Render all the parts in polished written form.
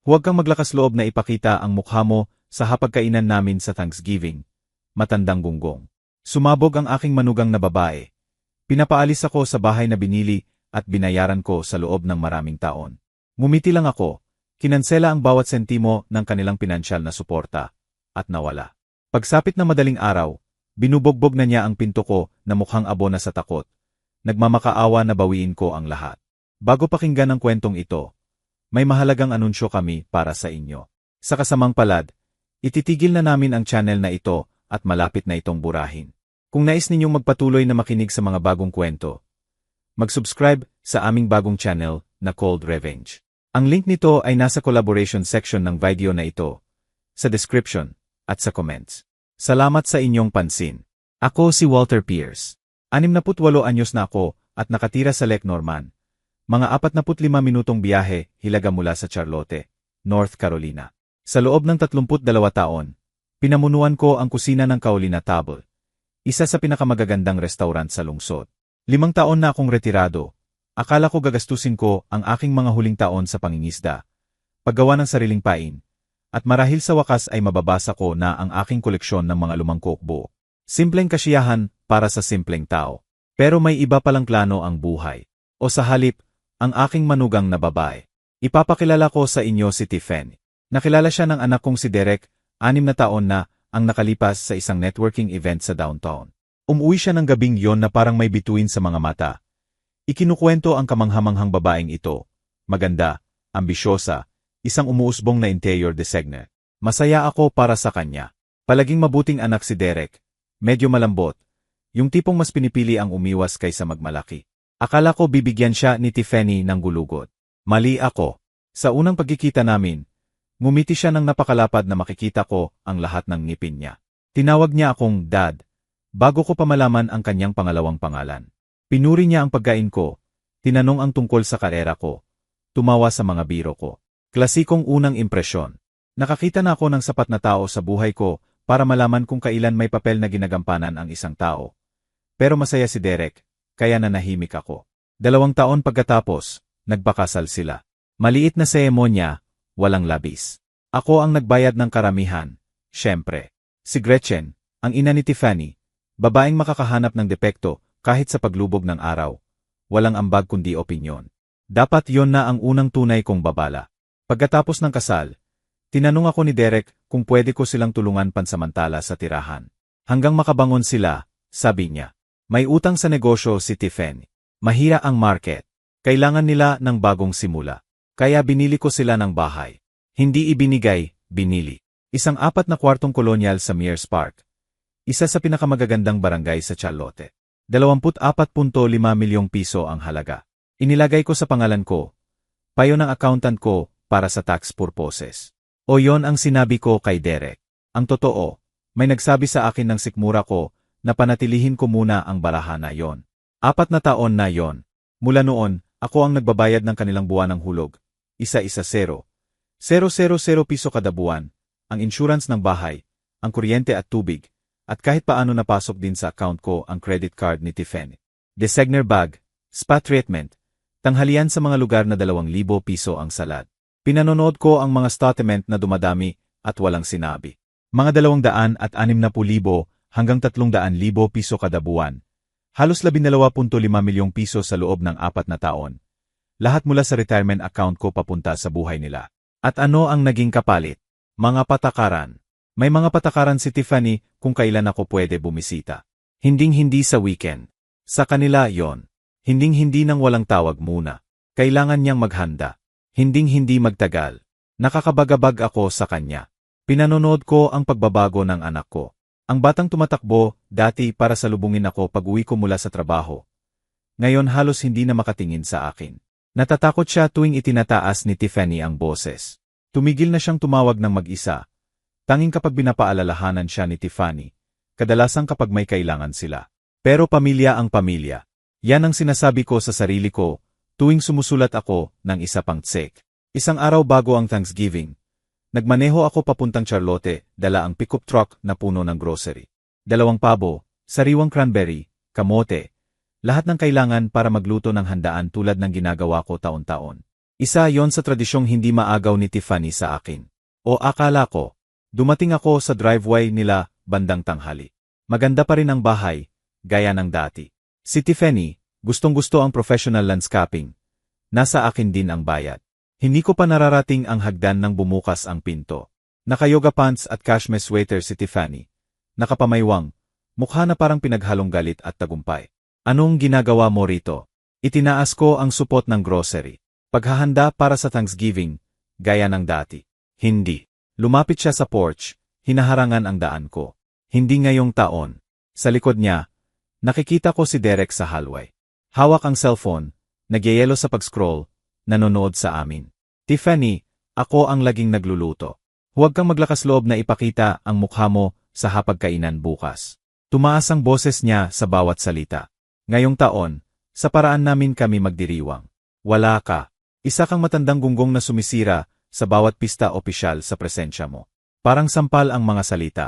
Huwag kang maglakas loob na ipakita ang mukha mo sa hapagkainan namin sa Thanksgiving. Matandang gunggong. Sumabog ang aking manugang na babae. Pinapaalis ako sa bahay na binili at binayaran ko sa loob ng maraming taon. Ngumiti lang ako, kinansela ang bawat sentimo ng kanilang pinansyal na suporta, at nawala. Pagsapit ng madaling araw, binubogbog na niya ang pinto ko na mukhang abo na sa takot. Nagmamakaawa na bawiin ko ang lahat. Bago pakinggan ang kwentong ito, may mahalagang anunsyo kami para sa inyo. Sa kasamang palad, ititigil na namin ang channel na ito at malapit na itong burahin. Kung nais ninyong magpatuloy na makinig sa mga bagong kwento, mag-subscribe sa aming bagong channel na Cold Revenge. Ang link nito ay nasa collaboration section ng video na ito, sa description, at sa comments. Salamat sa inyong pansin. Ako si Walter Pierce. 68 anyos na ako at nakatira sa Lake Norman. Mga 45 minutong biyahe hilaga mula sa Charlotte, North Carolina. Sa loob ng 32 taon, pinamunuan ko ang kusina ng Kaolina Table, isa sa pinakamagagandang restaurant sa lungsod. 5 taon na akong retirado. Akala ko gagastusin ko ang aking mga huling taon sa pangingisda, paggawa ng sariling pain, at marahil sa wakas ay mababasa ko na ang aking koleksyon ng mga lumang cookbook. Simpleng kasiyahan para sa simpleng tao. Pero may iba palang plano ang buhay. O sa halip, ang aking manugang na babae. Ipapakilala ko sa inyo si Tiffany. Nakilala siya ng anak kong si Derek, 6 na taon na, ang nakalipas sa isang networking event sa downtown. Umuwi siya ng gabing yon na parang may bituin sa mga mata. Ikinukwento ang kamanghamanghang babaeng ito. Maganda, ambisyosa, isang umuusbong na interior designer. Masaya ako para sa kanya. Palaging mabuting anak si Derek. Medyo malambot. Yung tipong mas pinipili ang umiwas kaysa magmalaki. Akala ko bibigyan siya ni Tiffany ng gulugot. Mali ako. Sa unang pagkikita namin, ngumiti siya ng napakalapad na makikita ko ang lahat ng ngipin niya. Tinawag niya akong Dad, bago ko pa malaman ang kanyang pangalawang pangalan. Pinuri niya ang pagkain ko, tinanong ang tungkol sa karera ko, tumawa sa mga biro ko. Klasikong unang impresyon. Nakakita na ako ng sapat na tao sa buhay ko para malaman kung kailan may papel na ginagampanan ang isang tao. Pero masaya si Derek, kaya nanahimik ako. 2 taon pagkatapos, nagpakasal sila. Maliit na seremonya, walang labis. Ako ang nagbayad ng karamihan, syempre. Si Gretchen, ang ina ni Tiffany, babaeng makakahanap ng depekto kahit sa paglubog ng araw. Walang ambag kundi opinyon. Dapat yon na ang unang tunay kong babala. Pagkatapos ng kasal, tinanong ako ni Derek kung pwede ko silang tulungan pansamantala sa tirahan. Hanggang makabangon sila, sabi niya. May utang sa negosyo si Tiffany. Mahira ang market. Kailangan nila ng bagong simula. Kaya binili ko sila ng bahay. Hindi ibinigay, binili. Isang 4 na kwartong kolonyal sa Mears Park. Isa sa pinakamagagandang barangay sa Charlotte. 24.5 milyong piso ang halaga. Inilagay ko sa pangalan ko. Payo ng accountant ko para sa tax purposes. O yon ang sinabi ko kay Derek. Ang totoo, may nagsabi sa akin ng sikmura ko na panatilihin ko muna ang baraha na yon. 4 na taon na yon. Mula noon, ako ang nagbabayad ng kanilang buwan ng hulog. Isa-isa 0. 000 piso kada buwan, ang insurance ng bahay, ang kuryente at tubig, at kahit paano napasok din sa account ko ang credit card ni Tiffany. Designer bag, spa treatment, tanghalian sa mga lugar na 2,000 piso ang salad. Pinanonood ko ang mga statement na dumadami at walang sinabi. Mga 260,000 hanggang 300,000 piso kada buwan. Halos 12.5 milyong piso sa loob ng 4 na taon. Lahat mula sa retirement account ko papunta sa buhay nila. At ano ang naging kapalit? Mga patakaran. May mga patakaran si Tiffany kung kailan ako pwede bumisita. Hinding-hindi sa weekend. Sa kanila yon. Hinding-hindi nang walang tawag muna. Kailangan niyang maghanda. Hinding-hindi magtagal. Nakakabagabag ako sa kanya. Pinanonood ko ang pagbabago ng anak ko. Ang batang tumatakbo, dati para salubungin ako pag-uwi ko mula sa trabaho. Ngayon halos hindi na makatingin sa akin. Natatakot siya tuwing itinataas ni Tiffany ang boses. Tumigil na siyang tumawag ng mag-isa. Tanging kapag binapaalalahanan siya ni Tiffany, kadalasang kapag may kailangan sila. Pero pamilya ang pamilya. Yan ang sinasabi ko sa sarili ko, tuwing sumusulat ako ng isa pang tsek. Isang araw bago ang Thanksgiving, nagmaneho ako papuntang Charlotte, dala ang pickup truck na puno ng grocery. 2 pabo, sariwang cranberry, kamote, lahat ng kailangan para magluto ng handaan tulad ng ginagawa ko taon-taon. Isa yon sa tradisyong hindi maagaw ni Tiffany sa akin. O akala ko, dumating ako sa driveway nila bandang tanghali. Maganda pa rin ang bahay, gaya ng dati. Si Tiffany, gustong-gusto ang professional landscaping. Nasa akin din ang bayad. Hindi ko pa nararating ang hagdan nang bumukas ang pinto. Naka-yoga pants at cashmere sweater si Tiffany. Nakapamaywang, mukha na parang pinaghalong galit at tagumpay. Anong ginagawa mo rito? Itinaas ko ang supot ng grocery. Paghahanda para sa Thanksgiving, gaya ng dati. Hindi. Lumapit siya sa porch, hinaharangan ang daan ko. Hindi ngayong taon. Sa likod niya, nakikita ko si Derek sa hallway. Hawak ang cellphone, nagyayelo sa pag-scroll, nanonood sa amin. Tiffany, ako ang laging nagluluto. Huwag kang maglakas loob na ipakita ang mukha mo sa hapagkainan bukas. Tumaas ang boses niya sa bawat salita. Ngayong taon, sa paraan namin kami magdiriwang. Wala ka. Isa kang matandang gunggong na sumisira sa bawat pista opisyal sa presensya mo. Parang sampal ang mga salita.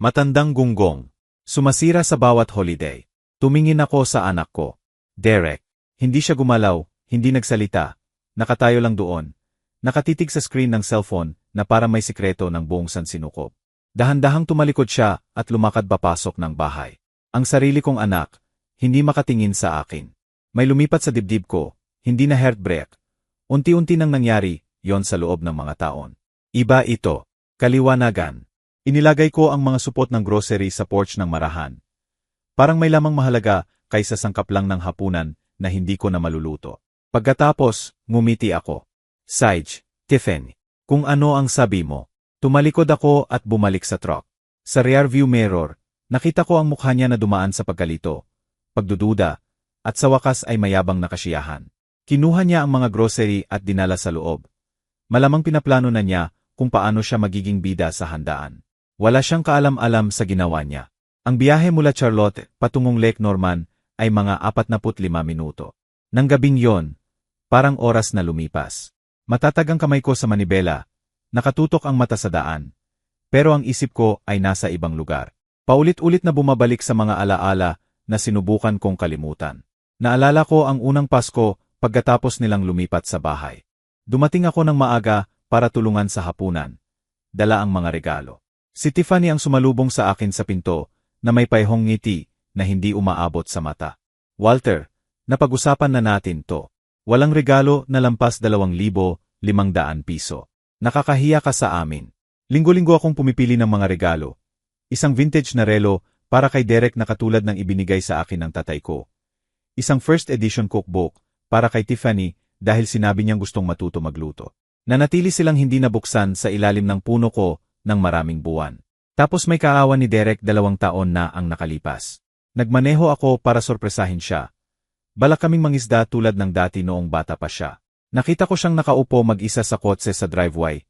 Matandang gunggong. Sumasira sa bawat holiday. Tumingin ako sa anak ko. Derek. Hindi siya gumalaw, hindi nagsalita. Nakatayo lang doon. Nakatitig sa screen ng cellphone na para may sikreto ng buong sansinukob. Dahan-dahang tumalikod siya at lumakad papasok ng bahay. Ang sarili kong anak, hindi makatingin sa akin. May lumipat sa dibdib ko, hindi na heartbreak. Unti-unti nang nangyari, yon sa loob ng mga taon. Iba ito. Kaliwanagan. Inilagay ko ang mga supot ng grocery sa porch ng marahan. Parang may lamang mahalaga kaysa sangkap lang ng hapunan na hindi ko na maluluto. Pagkatapos, ngumiti ako. Sage, Tiffany, kung ano ang sabi mo. Tumalikod ako at bumalik sa truck. Sa rearview mirror, nakita ko ang mukha niya na dumaan sa pagkalito, pagdududa, at sa wakas ay mayabang na kasiyahan. Kinuha niya ang mga grocery at dinala sa loob. Malamang pinaplano na niya kung paano siya magiging bida sa handaan. Wala siyang kaalam-alam sa ginawa niya. Ang biyahe mula Charlotte patungong Lake Norman ay mga 45 minuto. Nang gabing yon, parang oras na lumipas. Matatag ang kamay ko sa manibela, nakatutok ang mata sa daan. Pero ang isip ko ay nasa ibang lugar. Paulit-ulit na bumabalik sa mga alaala na sinubukan kong kalimutan. Naalala ko ang unang Pasko pagkatapos nilang lumipat sa bahay. Dumating ako ng maaga para tulungan sa hapunan. Dala ang mga regalo. Si Tiffany ang sumalubong sa akin sa pinto na may paihong ngiti na hindi umaabot sa mata. Walter, napag-usapan na natin to. Walang regalo na lampas 2,500 piso. Nakakahiya ka sa amin. Linggo-linggo akong pumipili ng mga regalo. Isang vintage na relo para kay Derek na katulad ng ibinigay sa akin ng tatay ko. Isang first edition cookbook para kay Tiffany dahil sinabi niyang gustong matuto magluto. Nanatili silang hindi nabuksan sa ilalim ng puno ko ng maraming buwan. Tapos may kaawan ni Derek 2 taon na ang nakalipas. Nagmaneho ako para sorpresahin siya. Balak kaming mangisda tulad ng dati noong bata pa siya. Nakita ko siyang nakaupo mag-isa sa kotse sa driveway,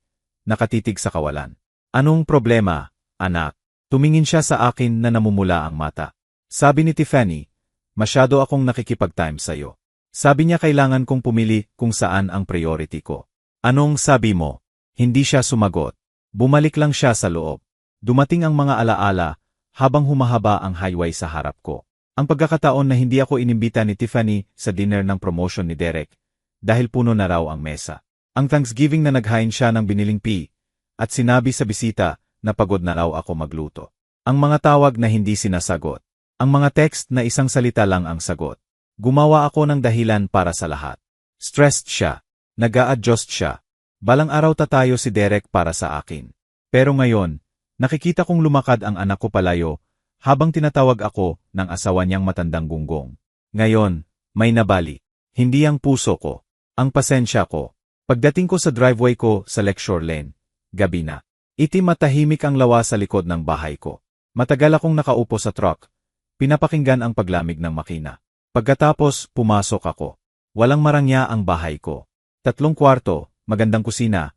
nakatitig sa kawalan. Anong problema, anak? Tumingin siya sa akin na namumula ang mata. Sabi ni Tiffany, masyado akong nakikipag-time sa'yo. Sabi niya kailangan kong pumili kung saan ang priority ko. Anong sabi mo? Hindi siya sumagot. Bumalik lang siya sa loob. Dumating ang mga alaala habang humahaba ang highway sa harap ko. Ang pagkakataon na hindi ako inimbita ni Tiffany sa dinner ng promotion ni Derek dahil puno na raw ang mesa. Ang Thanksgiving na naghain siya ng biniling pea at sinabi sa bisita na pagod na raw ako magluto. Ang mga tawag na hindi sinasagot. Ang mga text na isang salita lang ang sagot. Gumawa ako ng dahilan para sa lahat. Stressed siya. Nag-a-adjust siya. Balang araw tatayo si Derek para sa akin. Pero ngayon, nakikita kong lumakad ang anak ko palayo habang tinatawag ako ng asawa niyang matandang gunggong. Ngayon, may nabali. Hindi ang puso ko. Ang pasensya ko. Pagdating ko sa driveway ko sa Lakeshore Lane, gabi na. Itim at tahimik ang lawa sa likod ng bahay ko. Matagal akong nakaupo sa truck. Pinapakinggan ang paglamig ng makina. Pagkatapos, pumasok ako. Walang marangya ang bahay ko. 3 kwarto, magandang kusina,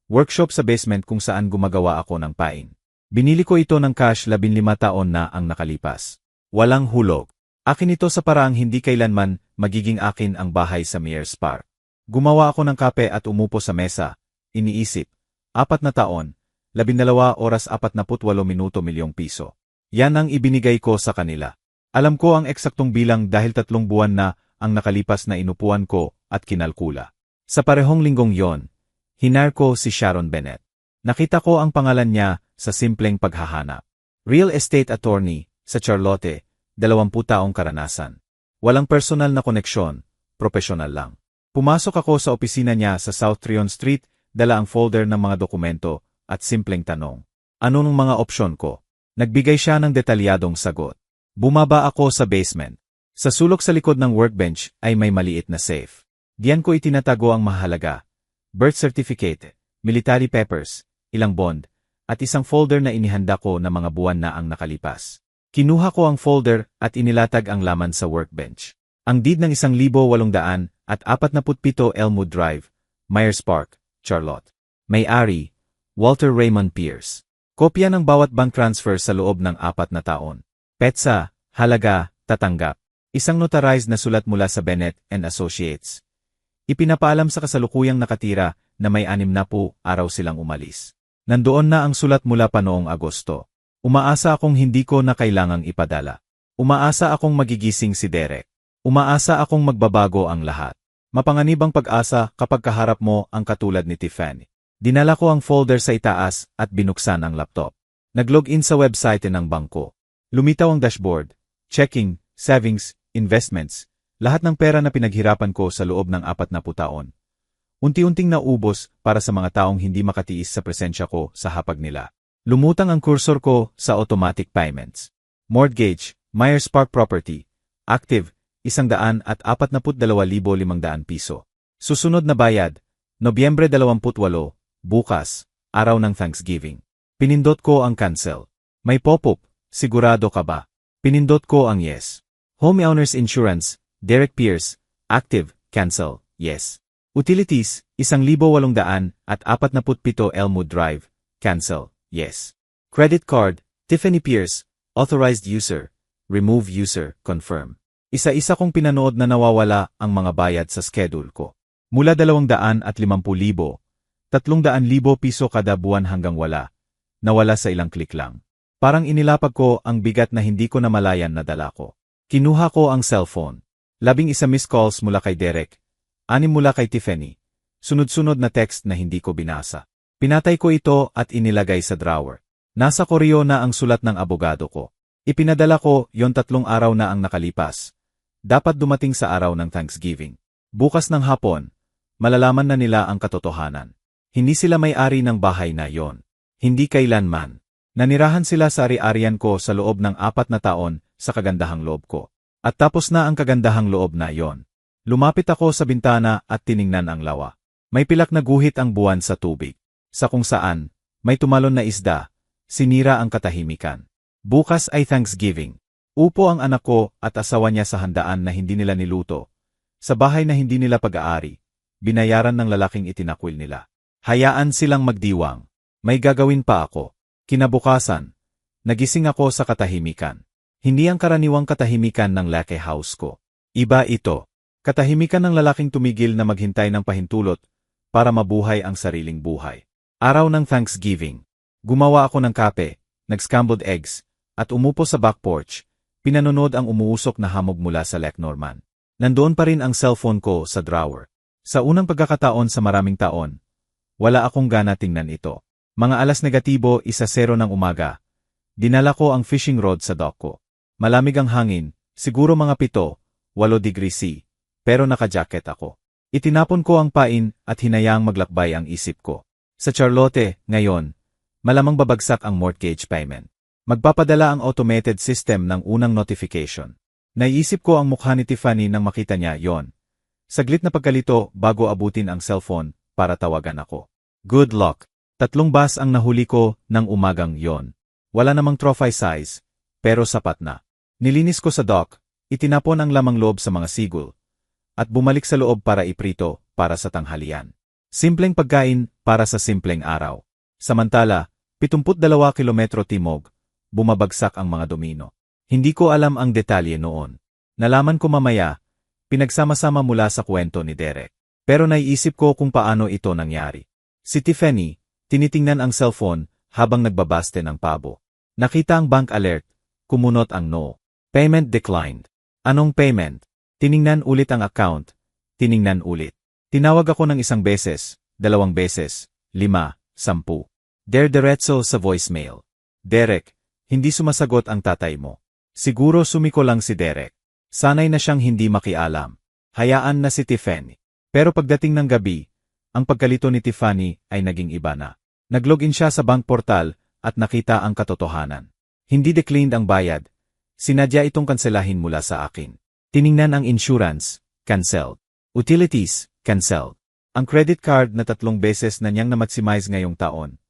workshop sa basement kung saan gumagawa ako ng pain. Binili ko ito ng cash 15 taon na ang nakalipas. Walang hulog. Akin ito sa paraang hindi kailanman magiging akin ang bahay sa Mears Park. Gumawa ako ng kape at umupo sa mesa. Iniisip, 4 na taon, 12 oras 48 minuto milyong piso. Yan ang ibinigay ko sa kanila. Alam ko ang eksaktong bilang dahil 3 buwan na ang nakalipas na inupuan ko at kinalkula. Sa parehong linggong yon, hinar ko si Sharon Bennett. Nakita ko ang pangalan niya sa simpleng paghahanap. Real estate attorney sa Charlotte, 20 taong karanasan. Walang personal na koneksyon, profesional lang. Pumasok ako sa opisina niya sa South Tryon Street, dala ang folder ng mga dokumento at simpleng tanong. Ano ng mga opsyon ko? Nagbigay siya ng detalyadong sagot. Bumaba ako sa basement. Sa sulok sa likod ng workbench ay may maliit na safe. Diyan ko itinatago ang mahalaga. Birth certificate, military papers, ilang bond, at isang folder na inihanda ko na mga buwan na ang nakalipas. Kinuha ko ang folder at inilatag ang laman sa workbench. Ang deed ng 1,847 Elmwood Drive, Myers Park, Charlotte. May-ari, Walter Raymond Pierce. Kopya ng bawat bank transfer sa loob ng 4 na taon. Petsa, halaga, tatanggap. Isang notarized na sulat mula sa Bennett and Associates. Ipinapaalam sa kasalukuyang nakatira na may 60 araw silang umalis. Nandoon na ang sulat mula pa noong Agosto. Umaasa akong hindi ko na kailangang ipadala. Umaasa akong magigising si Derek. Umaasa akong magbabago ang lahat. Mapanganibang pag-asa kapag kaharap mo ang katulad ni Tiffany. Dinala ko ang folder sa itaas at binuksan ang laptop. Nag-login sa website ng bangko. Lumitaw ang dashboard, checking, savings, investments, lahat ng pera na pinaghirapan ko sa loob ng 40 taon. Unti-unting naubos para sa mga taong hindi makatiis sa presensya ko sa hapag nila. Lumutang ang cursor ko sa automatic payments. Mortgage, Myers Park Property, active, 142,500 piso. Susunod na bayad, Nobyembre 28, bukas, araw ng Thanksgiving. Pinindot ko ang cancel. May pop-up, sigurado ka ba? Pinindot ko ang yes. Homeowners Insurance, Derek Pierce, active, cancel, yes. Utilities, 1,847 Elmwood Drive, cancel, yes. Credit card, Tiffany Pierce, authorized user, remove user, confirm. Isa-isa kong pinanood na nawawala ang mga bayad sa schedule ko. Mula 250,000, 300,000 piso kada buwan hanggang wala. Nawala sa ilang click lang. Parang inilapag ko ang bigat na hindi ko namalayan na dala ko. Kinuha ko ang cellphone. 11 missed calls mula kay Derek. 6 mula kay Tiffany. Sunod-sunod na text na hindi ko binasa. Pinatay ko ito at inilagay sa drawer. Nasa koreo na ang sulat ng abogado ko. Ipinadala ko yon 3 araw na ang nakalipas. Dapat dumating sa araw ng Thanksgiving. Bukas ng hapon, malalaman na nila ang katotohanan. Hindi sila may-ari ng bahay na yon. Hindi kailanman. Nanirahan sila sa ari-arian ko sa loob ng 4 na taon sa kagandahang loob ko. At tapos na ang kagandahang loob na yon. Lumapit ako sa bintana at tiningnan ang lawa. May pilak na guhit ang buwan sa tubig. Sa kung saan, may tumalon na isda, sinira ang katahimikan. Bukas ay Thanksgiving. Upo ang anak ko at asawa niya sa handaan na hindi nila niluto. Sa bahay na hindi nila pag-aari, binayaran ng lalaking itinakwil nila. Hayaan silang magdiwang. May gagawin pa ako. Kinabukasan, nagising ako sa katahimikan. Hindi ang karaniwang katahimikan ng lake house ko. Iba ito. Katahimikan ng lalaking tumigil na maghintay ng pahintulot para mabuhay ang sariling buhay. Araw ng Thanksgiving. Gumawa ako ng kape, nag-scrambled eggs, at umupo sa back porch. Pinanonood ang umuusok na hamog mula sa Lake Norman. Nandoon pa rin ang cellphone ko sa drawer. Sa unang pagkakataon sa maraming taon, wala akong gana tingnan ito. Mga alas negatibo 1:00 ng umaga. Dinala ko ang fishing rod sa dock ko. Malamig ang hangin, siguro mga 7-8 degrees C, pero naka-jacket ako. Itinapon ko ang pain at hinayaang maglakbay ang isip ko. Sa Charlotte, ngayon, malamang babagsak ang mortgage payment. Magpapadala ang automated system ng unang notification. Naiisip ko ang mukha ni Tiffany nang makita niya yon. Saglit na pagkalito bago abutin ang cellphone para tawagan ako. Good luck. 3 bus ang nahuli ko ng umagang yon. Wala namang trophy size, pero sapat na. Nilinis ko sa dock, itinapon ang lamang loob sa mga sigul, at bumalik sa loob para iprito para sa tanghalian. Simpleng pagkain para sa simpleng araw. Samantala, 72 kilometro timog, bumabagsak ang mga domino. Hindi ko alam ang detalye noon. Nalaman ko mamaya, pinagsama-sama mula sa kwento ni Derek. Pero naiisip ko kung paano ito nangyari. Si Tiffany, tinitingnan ang cellphone habang nagbabaste ng pabo. Nakita ang bank alert, kumunot ang no. Payment declined. Anong payment? Tiningnan ulit ang account. Tiningnan ulit. Tinawag ako ng 1 beses, 2 beses, 5, 10. Diretso sa voicemail. Derek, hindi sumasagot ang tatay mo. Siguro sumiko lang si Derek. Sanay na siyang hindi makialam. Hayaan na si Tiffany. Pero pagdating ng gabi, ang pagkalito ni Tiffany ay naging iba na. Naglogin siya sa bank portal at nakita ang katotohanan. Hindi declined ang bayad. Sinadya itong kanselahin mula sa akin. Tiningnan ang insurance, canceled. Utilities, canceled. Ang credit card na 3 beses na niyang na-maximize ngayong taon,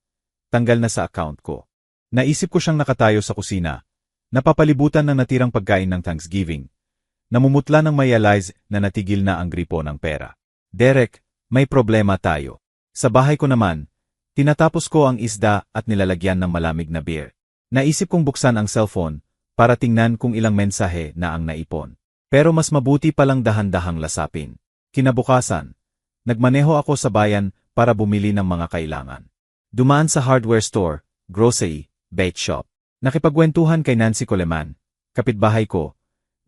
tanggal na sa account ko. Naisip ko siyang nakatayo sa kusina, napapalibutan ng natirang pagkain ng Thanksgiving. Namumutla nang realize na natigil na ang gripo ng pera. Derek, may problema tayo. Sa bahay ko naman, tinatapos ko ang isda at nilalagyan ng malamig na beer. Naisip kong buksan ang cellphone para tingnan kung ilang mensahe na ang naipon. Pero mas mabuti palang dahan-dahang lasapin. Kinabukasan, nagmaneho ako sa bayan para bumili ng mga kailangan. Dumaan sa hardware store, grocery, bait shop. Nakipagkwentuhan kay Nancy Coleman, kapitbahay ko,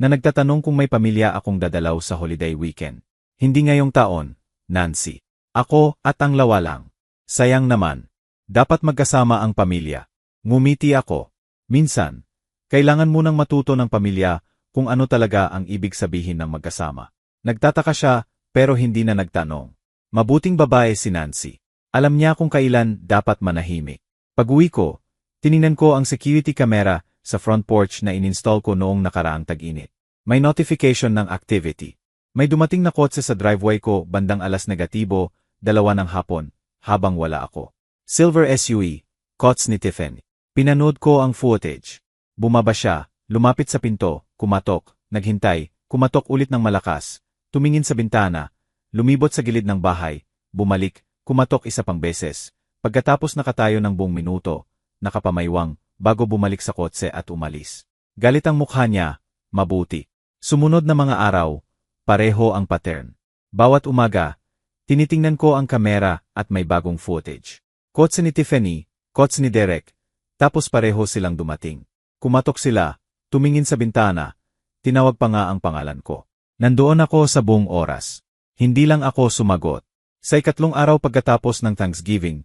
na nagtatanong kung may pamilya akong dadalaw sa holiday weekend. Hindi ngayong taon, Nancy. Ako at ang lawa lang. Sayang naman. Dapat magkasama ang pamilya. Ngumiti ako. Minsan, kailangan munang matuto ng pamilya kung ano talaga ang ibig sabihin ng magkasama. Nagtataka siya, pero hindi na nagtanong. Mabuting babae si Nancy. Alam niya kung kailan dapat manahimik. Pag-uwi ko, tiningnan ko ang security camera sa front porch na ininstall ko noong nakaraang tag-init. May notification ng activity. May dumating na kotse sa driveway ko bandang -2:00 ng hapon, habang wala ako. Silver SUV, kots ni Tiffany. Pinanood ko ang footage. Bumaba siya, lumapit sa pinto, kumatok, naghintay, kumatok ulit ng malakas, tumingin sa bintana, lumibot sa gilid ng bahay, bumalik, kumatok isa pang beses. Pagkatapos nakatayo ng buong minuto, nakapamaywang, bago bumalik sa kotse at umalis. Galit ang mukha niya, mabuti. Sumunod na mga araw, pareho ang pattern. Bawat umaga, tinitingnan ko ang kamera at may bagong footage. Kotse ni Tiffany, kotse ni Derek, tapos pareho silang dumating. Kumatok sila, tumingin sa bintana, tinawag pa nga ang pangalan ko. Nandoon ako sa buong oras. Hindi lang ako sumagot. Sa 3 araw pagkatapos ng Thanksgiving,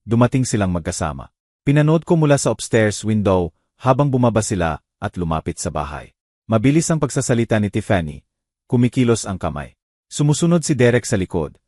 dumating silang magkasama. Pinanood ko mula sa upstairs window habang bumaba sila at lumapit sa bahay. Mabilis ang pagsasalita ni Tiffany, kumikilos ang kamay. Sumusunod si Derek sa likod.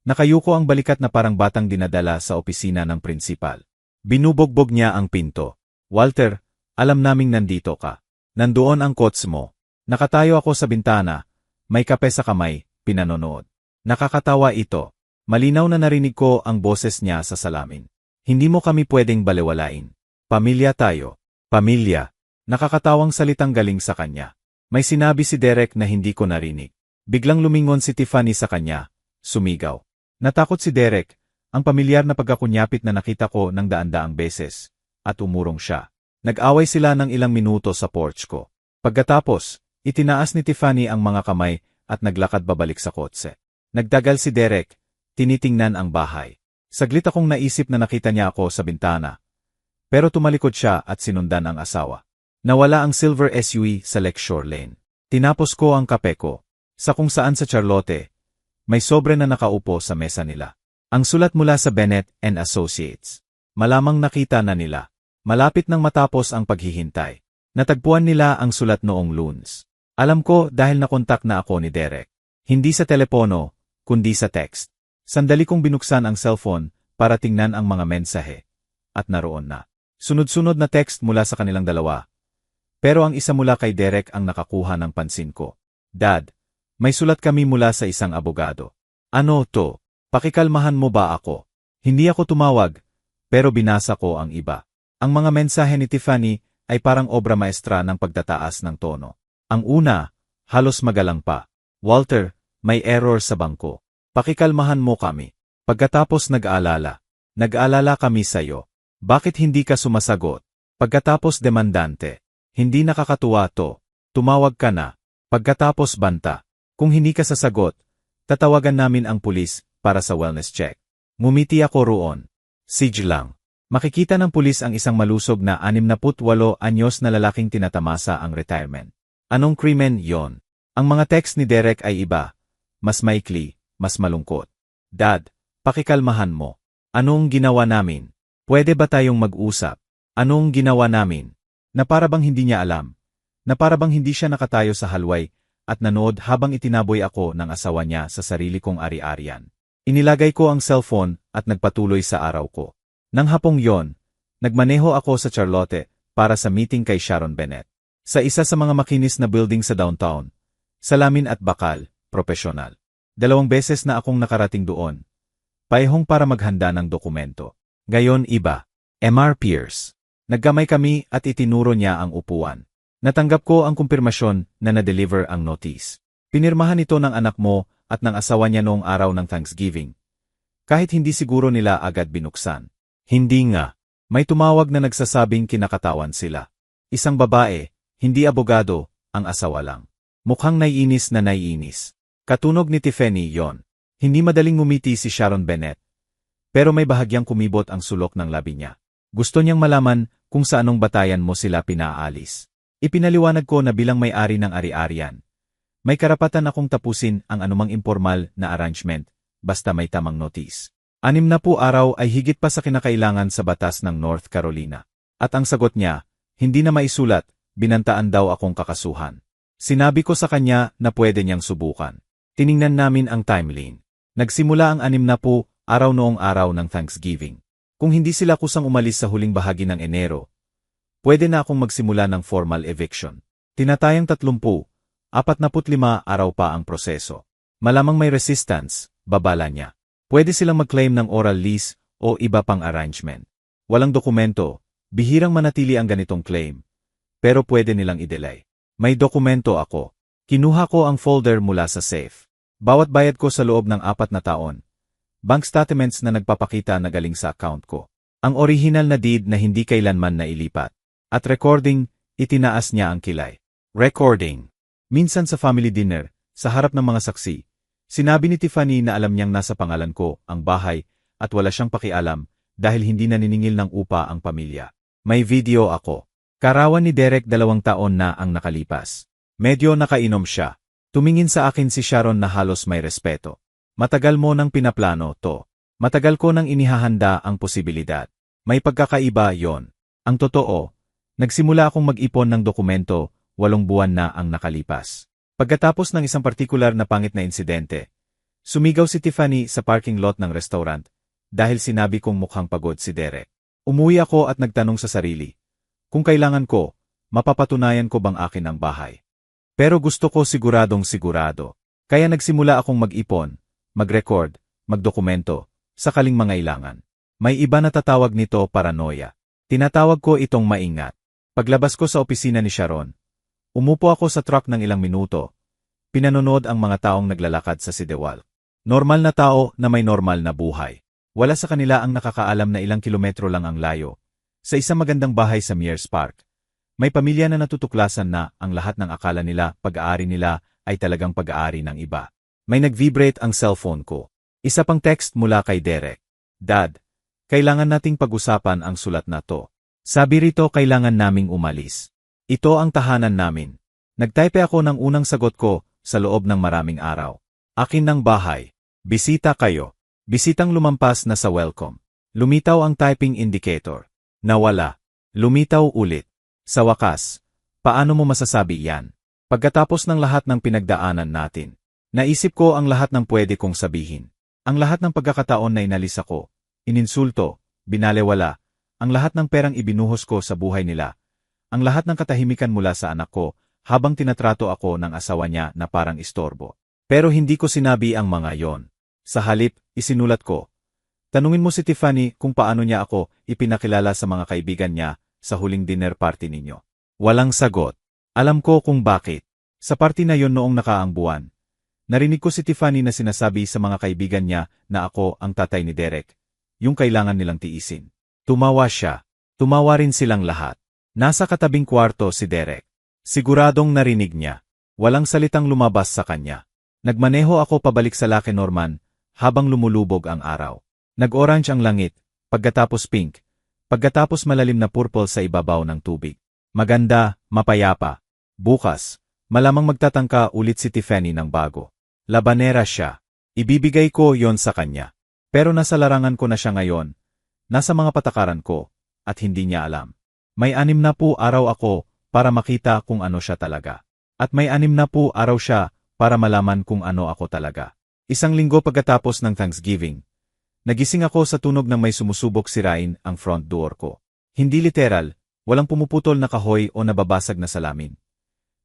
Nakayuko ang balikat na parang batang dinadala sa opisina ng prinsipal. Binubogbog niya ang pinto. Walter, alam naming nandito ka. Nandoon ang kots mo. Nakatayo ako sa bintana, may kape sa kamay, pinanonood. Nakakatawa ito. Malinaw na narinig ko ang boses niya sa salamin. Hindi mo kami pwedeng balewalain. Pamilya tayo. Pamilya. Nakakatawang salitang galing sa kanya. May sinabi si Derek na hindi ko narinig. Biglang lumingon si Tiffany sa kanya. Sumigaw. Natakot si Derek, ang pamilyar na pagkakunyapit na nakita ko ng daan-daang beses. At umurong siya. Nag-away sila ng ilang minuto sa porch ko. Pagkatapos, itinaas ni Tiffany ang mga kamay at naglakad babalik sa kotse. Nagtagal si Derek, tinitingnan ang bahay. Saglit akong naisip na nakita niya ako sa bintana. Pero tumalikod siya at sinundan ang asawa. Nawala ang silver SUV sa Lakeshore Lane. Tinapos ko ang kape ko. Sa kung saan sa Charlotte, may sobre na nakaupo sa mesa nila. Ang sulat mula sa Bennett and Associates. Malamang nakita na nila. Malapit nang matapos ang paghihintay. Natagpuan nila ang sulat noong Lunes. Alam ko dahil nakontak na ako ni Derek. Hindi sa telepono, kundi sa text. Sandali kong binuksan ang cellphone para tingnan ang mga mensahe. At naroon na. Sunod-sunod na text mula sa kanilang dalawa. Pero ang isa mula kay Derek ang nakakuha ng pansin ko. Dad, may sulat kami mula sa isang abogado. Ano to? Pakikalmahan mo ba ako? Hindi ako tumawag, pero binasa ko ang iba. Ang mga mensahe ni Tiffany ay parang obra maestra ng pagtataas ng tono. Ang una, halos magalang pa. Walter, may error sa bangko. Pakikalmahan mo kami. Pagkatapos nag-aalala kami sa'yo. Bakit hindi ka sumasagot? Pagkatapos demandante. Hindi nakakatuwa to. Tumawag ka na. Pagkatapos banta. Kung hindi ka sasagot, tatawagan namin ang pulis para sa wellness check. Ngumiti ako roon. Siege lang. Makikita ng pulis ang isang malusog na 68 anyos na lalaking tinatamasa ang retirement. Anong krimen yon? Ang mga text ni Derek ay iba. Mas maikli, mas malungkot. Dad, pakikalmahan mo. Anong ginawa namin? Pwede ba tayong mag-usap? Anong ginawa namin? Na para bang hindi niya alam. Na para bang hindi siya nakatayo sa halway at nanood habang itinaboy ako ng asawa niya sa sarili kong ari-arian. Inilagay ko ang cellphone at nagpatuloy sa araw ko. Nang hapong yon, nagmaneho ako sa Charlotte para sa meeting kay Sharon Bennett. Sa isa sa mga makinis na building sa downtown. Salamin at bakal, propesyonal. 2 beses na akong nakarating doon. Paihong para maghanda ng dokumento. Gayon iba. Mr. Pierce. Nagkamay kami at itinuro niya ang upuan. Natanggap ko ang kumpirmasyon na na-deliver ang notice. Pinirmahan ito ng anak mo at ng asawa niya noong araw ng Thanksgiving. Kahit hindi siguro nila agad binuksan. Hindi nga. May tumawag na nagsasabing kinakatawan sila. Isang babae, hindi abogado, ang asawa lang. Mukhang naiinis na naiinis. Katunog ni Tiffany yon. Hindi madaling ngumiti si Sharon Bennett. Pero may bahagyang kumibot ang sulok ng labi niya. Gusto niyang malaman kung sa anong batayan mo sila pinaalis. Ipinaliwanag ko na bilang may-ari ng ari-arian. May karapatan akong tapusin ang anumang informal na arrangement, basta may tamang notice. 60 araw ay higit pa sa kinakailangan sa batas ng North Carolina. At ang sagot niya, hindi na maisulat, binantaan daw akong kakasuhan. Sinabi ko sa kanya na pwede niyang subukan. Tiningnan namin ang timeline. Nagsimula ang 60 araw noong araw ng Thanksgiving. Kung hindi sila kusang umalis sa huling bahagi ng Enero, pwede na akong magsimula ng formal eviction. Tinatayang 30, 45 araw pa ang proseso. Malamang may resistance, babala niya. Pwede silang mag-claim ng oral lease o iba pang arrangement. Walang dokumento, bihirang manatili ang ganitong claim. Pero pwede nilang i-delay. May dokumento ako. Kinuha ko ang folder mula sa safe. Bawat bayad ko sa loob ng 4 na taon. Bank statements na nagpapakita na galing sa account ko. Ang original na deed na hindi kailanman nailipat. At recording, itinaas niya ang kilay. Recording. Minsan sa family dinner, sa harap ng mga saksi, sinabi ni Tiffany na alam niyang nasa pangalan ko ang bahay at wala siyang pakialam dahil hindi naniningil ng upa ang pamilya. May video ako. Karawan ni Derek 2 taon na ang nakalipas. Medyo nakainom siya. Tumingin sa akin si Sharon na halos may respeto. Matagal mo nang pinaplano to. Matagal ko nang inihahanda ang posibilidad. May pagkakaiba yon. Ang totoo, nagsimula akong mag-ipon ng dokumento, 8 buwan na ang nakalipas. Pagkatapos ng isang partikular na pangit na insidente, sumigaw si Tiffany sa parking lot ng restaurant dahil sinabi kong mukhang pagod si Derek. Umuwi ako at nagtanong sa sarili. Kung kailangan ko, mapapatunayan ko bang akin ang bahay? Pero gusto ko siguradong sigurado. Kaya nagsimula akong mag-ipon, mag-record, magdokumento, sakaling mangailangan. May iba na tatawag nito paranoia. Tinatawag ko itong maingat. Paglabas ko sa opisina ni Sharon, umupo ako sa truck ng ilang minuto. Pinanonood ang mga taong naglalakad sa sidewalk. Normal na tao na may normal na buhay. Wala sa kanila ang nakakaalam na ilang kilometro lang ang layo. Sa isang magandang bahay sa Mears Park. May pamilya na natutuklasan na ang lahat ng akala nila pag-aari nila ay talagang pag-aari ng iba. May nag-vibrate ang cellphone ko. Isa pang text mula kay Derek. Dad, kailangan nating pag-usapan ang sulat na to. Sabi rito kailangan naming umalis. Ito ang tahanan namin. Nagtype ako ng unang sagot ko sa loob ng maraming araw. Akin ng bahay. Bisita kayo. Bisitang lumampas na sa welcome. Lumitaw ang typing indicator. Nawala. Lumitaw ulit. Sa wakas, paano mo masasabi yan? Pagkatapos ng lahat ng pinagdaanan natin, naisip ko ang lahat ng pwede kong sabihin. Ang lahat ng pagkakataon na inalis ako, ininsulto, binalewala, ang lahat ng perang ibinuhos ko sa buhay nila, ang lahat ng katahimikan mula sa anak ko habang tinatrato ako ng asawa niya na parang istorbo. Pero hindi ko sinabi ang mga yon. Sa halip, isinulat ko. Tanungin mo si Tiffany kung paano niya ako ipinakilala sa mga kaibigan niya sa huling dinner party ninyo. Walang sagot. Alam ko kung bakit. Sa party na yon noong nakaang buwan, narinig ko si Tiffany na sinasabi sa mga kaibigan niya na ako ang tatay ni Derek, yung kailangan nilang tiisin. Tumawa siya. Tumawa rin silang lahat. Nasa katabing kwarto si Derek. Siguradong narinig niya. Walang salitang lumabas sa kanya. Nagmaneho ako pabalik sa Lake Norman habang lumulubog ang araw. Nag-orange ang langit, pagkatapos pink, pagkatapos malalim na purple sa ibabaw ng tubig. Maganda, mapayapa. Bukas, malamang magtatangka ulit si Tiffany ng bago. Labanera siya. ibibigay ko yon sa kanya. Pero nasa larangan ko na siya ngayon, nasa mga patakaran ko, at hindi niya alam. May 60 araw ako para makita kung ano siya talaga. At may 60 araw siya para malaman kung ano ako talaga. Isang linggo pagkatapos ng Thanksgiving, nagising ako sa tunog ng may sumusubok sirain ang front door ko. Hindi literal, walang pumuputol na kahoy o nababasag na salamin.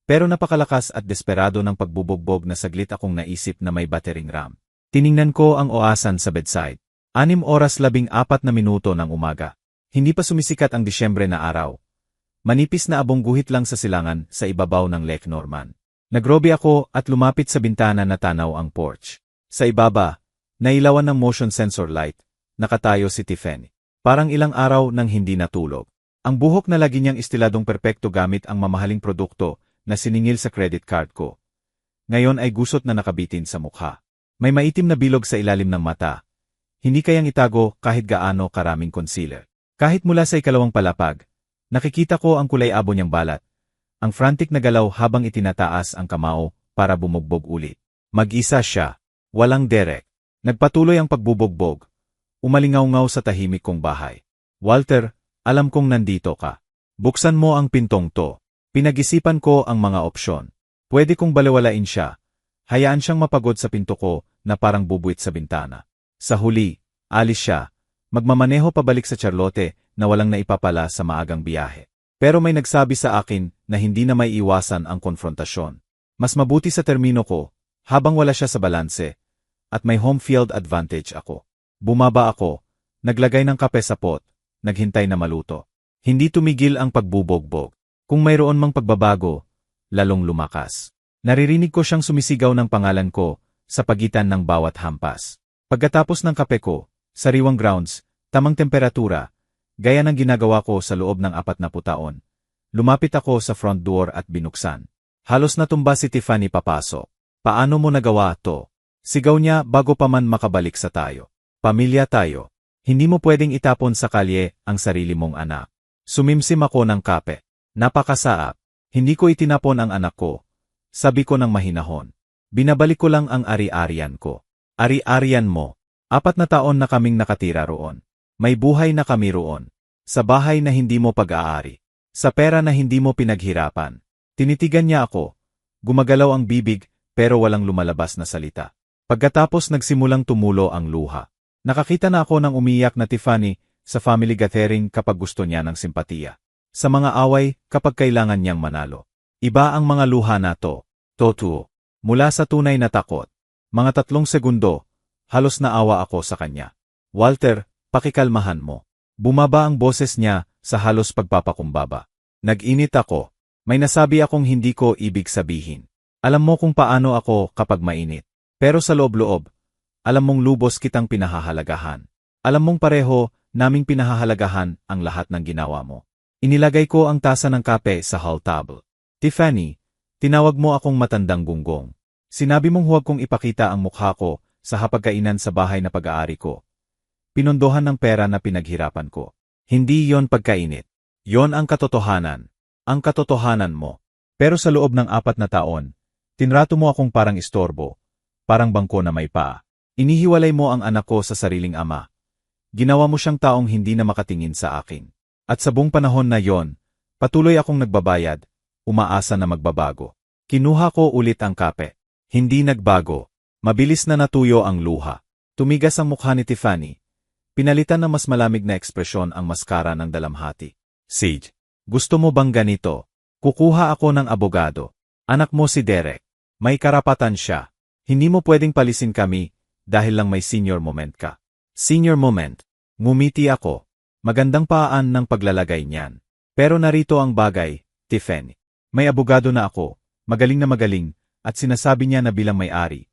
Pero napakalakas at desperado ng pagbubugbog na saglit akong naisip na may battering ram. Tiningnan ko ang oasan sa bedside. 6:14 ng umaga. Hindi pa sumisikat ang Disyembre na araw. Manipis na abong guhit lang sa silangan sa ibabaw ng Lake Norman. Nagrobe ako at lumapit sa bintana na tanaw ang porch. Sa ibaba, nailawan ng motion sensor light, nakatayo si Tiffany. Parang ilang araw nang hindi natulog. Ang buhok na lagi niyang istiladong perpekto gamit ang mamahaling produkto na siningil sa credit card ko. Ngayon ay gusot na nakabitin sa mukha. May maitim na bilog sa ilalim ng mata. Hindi kayang itago kahit gaano karaming concealer. Kahit mula sa ikalawang palapag, nakikita ko ang kulay-abo niyang balat. Ang frantic na galaw habang itinataas ang kamao para bumugbog ulit. Mag-isa siya. Walang derek. Nagpatuloy ang pagbubugbog. Umalingaw-ngaw sa tahimik kong bahay. Walter, alam kong nandito ka. Buksan mo ang pintong to. Pinag-isipan ko ang mga opsyon. Pwede kong balewalain siya. Hayaan siyang mapagod sa pinto ko na parang bubuwit sa bintana. Sa huli, alis siya. Magmamaneho pabalik sa Charlotte na walang naipapala sa maagang biyahe. Pero may nagsabi sa akin na hindi na may iwasan ang konfrontasyon. Mas mabuti sa termino ko, habang wala siya sa balanse, at may home field advantage ako. Bumaba ako, naglagay ng kape sa pot, naghintay na maluto. Hindi tumigil ang pagbubogbog. Kung mayroon mang pagbabago, lalong lumakas. Naririnig ko siyang sumisigaw ng pangalan ko sa pagitan ng bawat hampas. Pagkatapos ng kape ko, sariwang grounds, tamang temperatura, gaya ng ginagawa ko sa loob ng 40 taon. Lumapit ako sa front door at binuksan. Halos natumba si Tiffany papasok. Paano mo nagawa to? Sigaw niya bago pa man makabalik sa tayo. Pamilya tayo. Hindi mo pwedeng itapon sa kalye ang sarili mong anak. Sumimsim ako ng kape. Napakasaap. Hindi ko itinapon ang anak ko. Sabi ko ng mahinahon. Binabalik ko lang ang ari-arian ko. Ari-arian mo. 4 na taon na kaming nakatira roon. May buhay na kami roon. Sa bahay na hindi mo pag-aari. Sa pera na hindi mo pinaghirapan. Tinitigan niya ako. Gumagalaw ang bibig pero walang lumalabas na salita. Pagkatapos nagsimulang tumulo ang luha. Nakakita na ako ng umiyak na Tiffany sa family gathering kapag gusto niya ng simpatiya. Sa mga away kapag kailangan niyang manalo. Iba ang mga luha na to. Totoo. Mula sa tunay na takot. Mga 3 segundo, halos naawa ako sa kanya. Walter, pakikalmahan mo. Bumaba ang boses niya sa halos pagpapakumbaba. Nag-init ako. May nasabi akong hindi ko ibig sabihin. Alam mo kung paano ako kapag mainit. Pero sa loob-loob, alam mong lubos kitang pinahahalagahan. Alam mong pareho naming pinahahalagahan ang lahat ng ginawa mo. Inilagay ko ang tasa ng kape sa hall table. Tiffany, tinawag mo akong matandang gunggong. Sinabi mong huwag kong ipakita ang mukha ko sa hapagkainan sa bahay na pag-aari ko. Pinondohan ng pera na pinaghirapan ko. Hindi yon pagkainit. Yon ang katotohanan. Ang katotohanan mo. Pero sa loob ng 4 na taon, tinrato mo akong parang istorbo, parang bangko na may paa. Inihiwalay mo ang anak ko sa sariling ama. Ginawa mo siyang taong hindi na makatingin sa akin. At sa buong panahon na yon, patuloy akong nagbabayad, umaasa na magbabago. Kinuha ko ulit ang kape. Hindi nagbago. Mabilis na natuyo ang luha. Tumigas ang mukha ni Tiffany. Pinalitan ng mas malamig na ekspresyon ang maskara ng dalamhati. Sage, gusto mo bang ganito? Kukuha ako ng abogado. Anak mo si Derek. May karapatan siya. Hindi mo pwedeng palisin kami dahil lang may senior moment ka. Senior moment. Ngumiti ako. Magandang paan ng paglalagay niyan. Pero narito ang bagay, Tiffany. May abogado na ako, magaling na magaling, at sinasabi niya na bilang may-ari.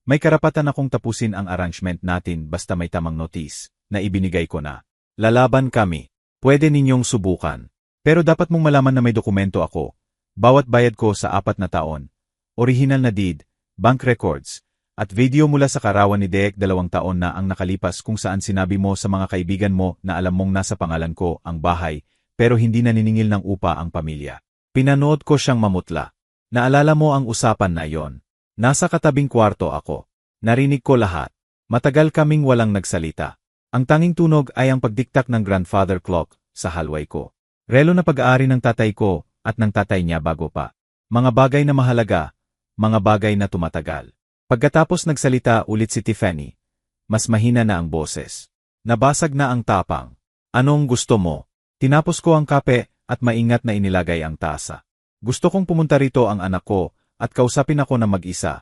May karapatan akong tapusin ang arrangement natin basta may tamang notice na ibinigay ko na. Lalaban kami. Pwede ninyong subukan. Pero dapat mong malaman na may dokumento ako. Bawat bayad ko sa 4 na taon. Original na deed, bank records, at video mula sa karawan ni Derek 2 taon na ang nakalipas kung saan sinabi mo sa mga kaibigan mo na alam mong nasa pangalan ko ang bahay pero hindi naniningil ng upa ang pamilya. Pinanood ko siyang mamutla. Naalala mo ang usapan na iyon. Nasa katabing kwarto ako. Narinig ko lahat. Matagal kaming walang nagsalita. Ang tanging tunog ay ang pagdiktak ng grandfather clock sa hallway ko. Relo na pag-aari ng tatay ko at ng tatay niya bago pa. Mga bagay na mahalaga, mga bagay na tumatagal. Pagkatapos nagsalita ulit si Tiffany, mas mahina na ang boses. Nabasag na ang tapang. Anong gusto mo? Tinapos ko ang kape at maingat na inilagay ang tasa. Gusto kong pumunta rito ang anak ko at kausapin ako na mag-isa.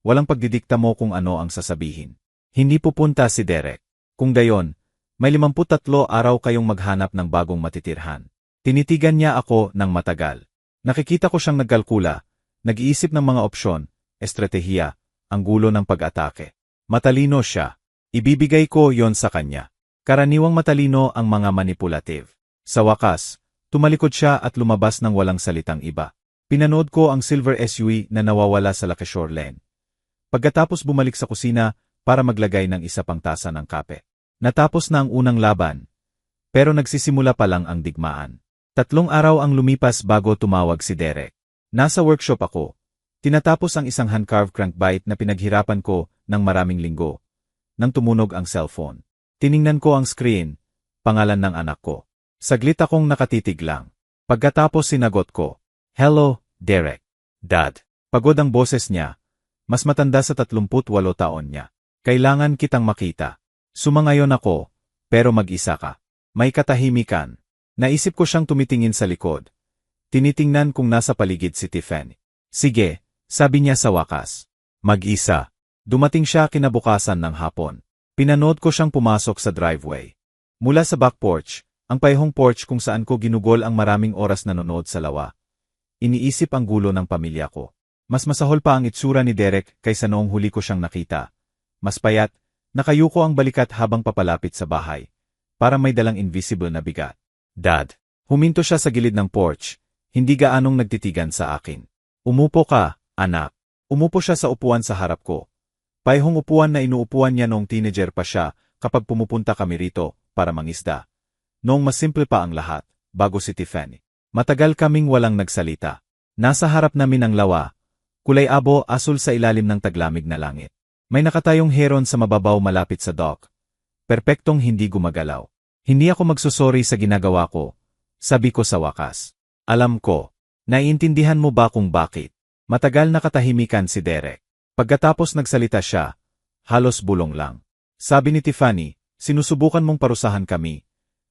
Walang pagdidikta mo kung ano ang sasabihin. Hindi pupunta si Derek. Kung gayon, may 53 araw kayong maghanap ng bagong matitirhan. Tinitigan niya ako ng matagal. Nakikita ko siyang nagkalkula, nag-iisip ng mga opsyon, estratehiya, ang gulo ng pag-atake. Matalino siya. Ibibigay ko yon sa kanya. Karaniwang matalino ang mga manipulative. Sa wakas, tumalikod siya at lumabas ng walang salitang iba. Pinanood ko ang silver SUV na nawawala sa Lakeshore Lane. Pagkatapos bumalik sa kusina para maglagay ng isa pang tasa ng kape. Natapos na ang unang laban. Pero nagsisimula pa lang ang digmaan. 3 araw ang lumipas bago tumawag si Derek. Nasa workshop ako. Tinatapos ang isang hand-carved crankbite na pinaghirapan ko ng maraming linggo. Nang tumunog ang cellphone. Tiningnan ko ang screen, pangalan ng anak ko. Saglit akong nakatitig lang. Pagkatapos sinagot ko, "Hello, Derek." "Dad." Pagod ang boses niya. Mas matanda sa 38 taon niya. "Kailangan kitang makita." Sumangayon ako, pero mag-isa ka. May katahimikan. Naisip ko siyang tumitingin sa likod. Tinitingnan kung nasa paligid si Tiffany. "Sige," sabi niya sa wakas. Mag-isa. Dumating siya kinabukasan ng hapon. Pinanood ko siyang pumasok sa driveway. Mula sa back porch, ang paihong porch kung saan ko ginugol ang maraming oras nanonood sa lawa. Iniisip ang gulo ng pamilya ko. Mas masahol pa ang itsura ni Derek kaysa noong huli ko siyang nakita. Mas payat, nakayuko ang balikat habang papalapit sa bahay. Para may dalang invisible na bigat. "Dad." Huminto siya sa gilid ng porch, hindi gaanong nagtitigan sa akin. "Umupo ka, anak." Umupo siya sa upuan sa harap ko. Paihong upuan na inuupuan niya noong teenager pa siya kapag pumupunta kami rito para mangisda. Noong mas simple pa ang lahat, bago si Tiffany. Matagal kaming walang nagsalita. Nasa harap namin ang lawa, kulay abo asul sa ilalim ng taglamig na langit. May nakatayong heron sa mababaw malapit sa dock. Perpektong hindi gumagalaw. "Hindi ako magsusorry sa ginagawa ko," sabi ko sa wakas. "Alam ko. Naiintindihan mo ba kung bakit?" Matagal na katahimikan si Derek. Pagkatapos nagsalita siya, halos bulong lang. Sabi ni Tiffany, "Sinusubukan mong parusahan kami.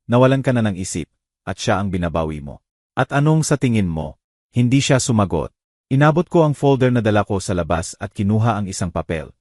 Nawalan ka na ng isip, at siya ang binabawi mo. At anong sa tingin mo?" Hindi siya sumagot. Inabot ko ang folder na dala ko sa labas at kinuha ang isang papel.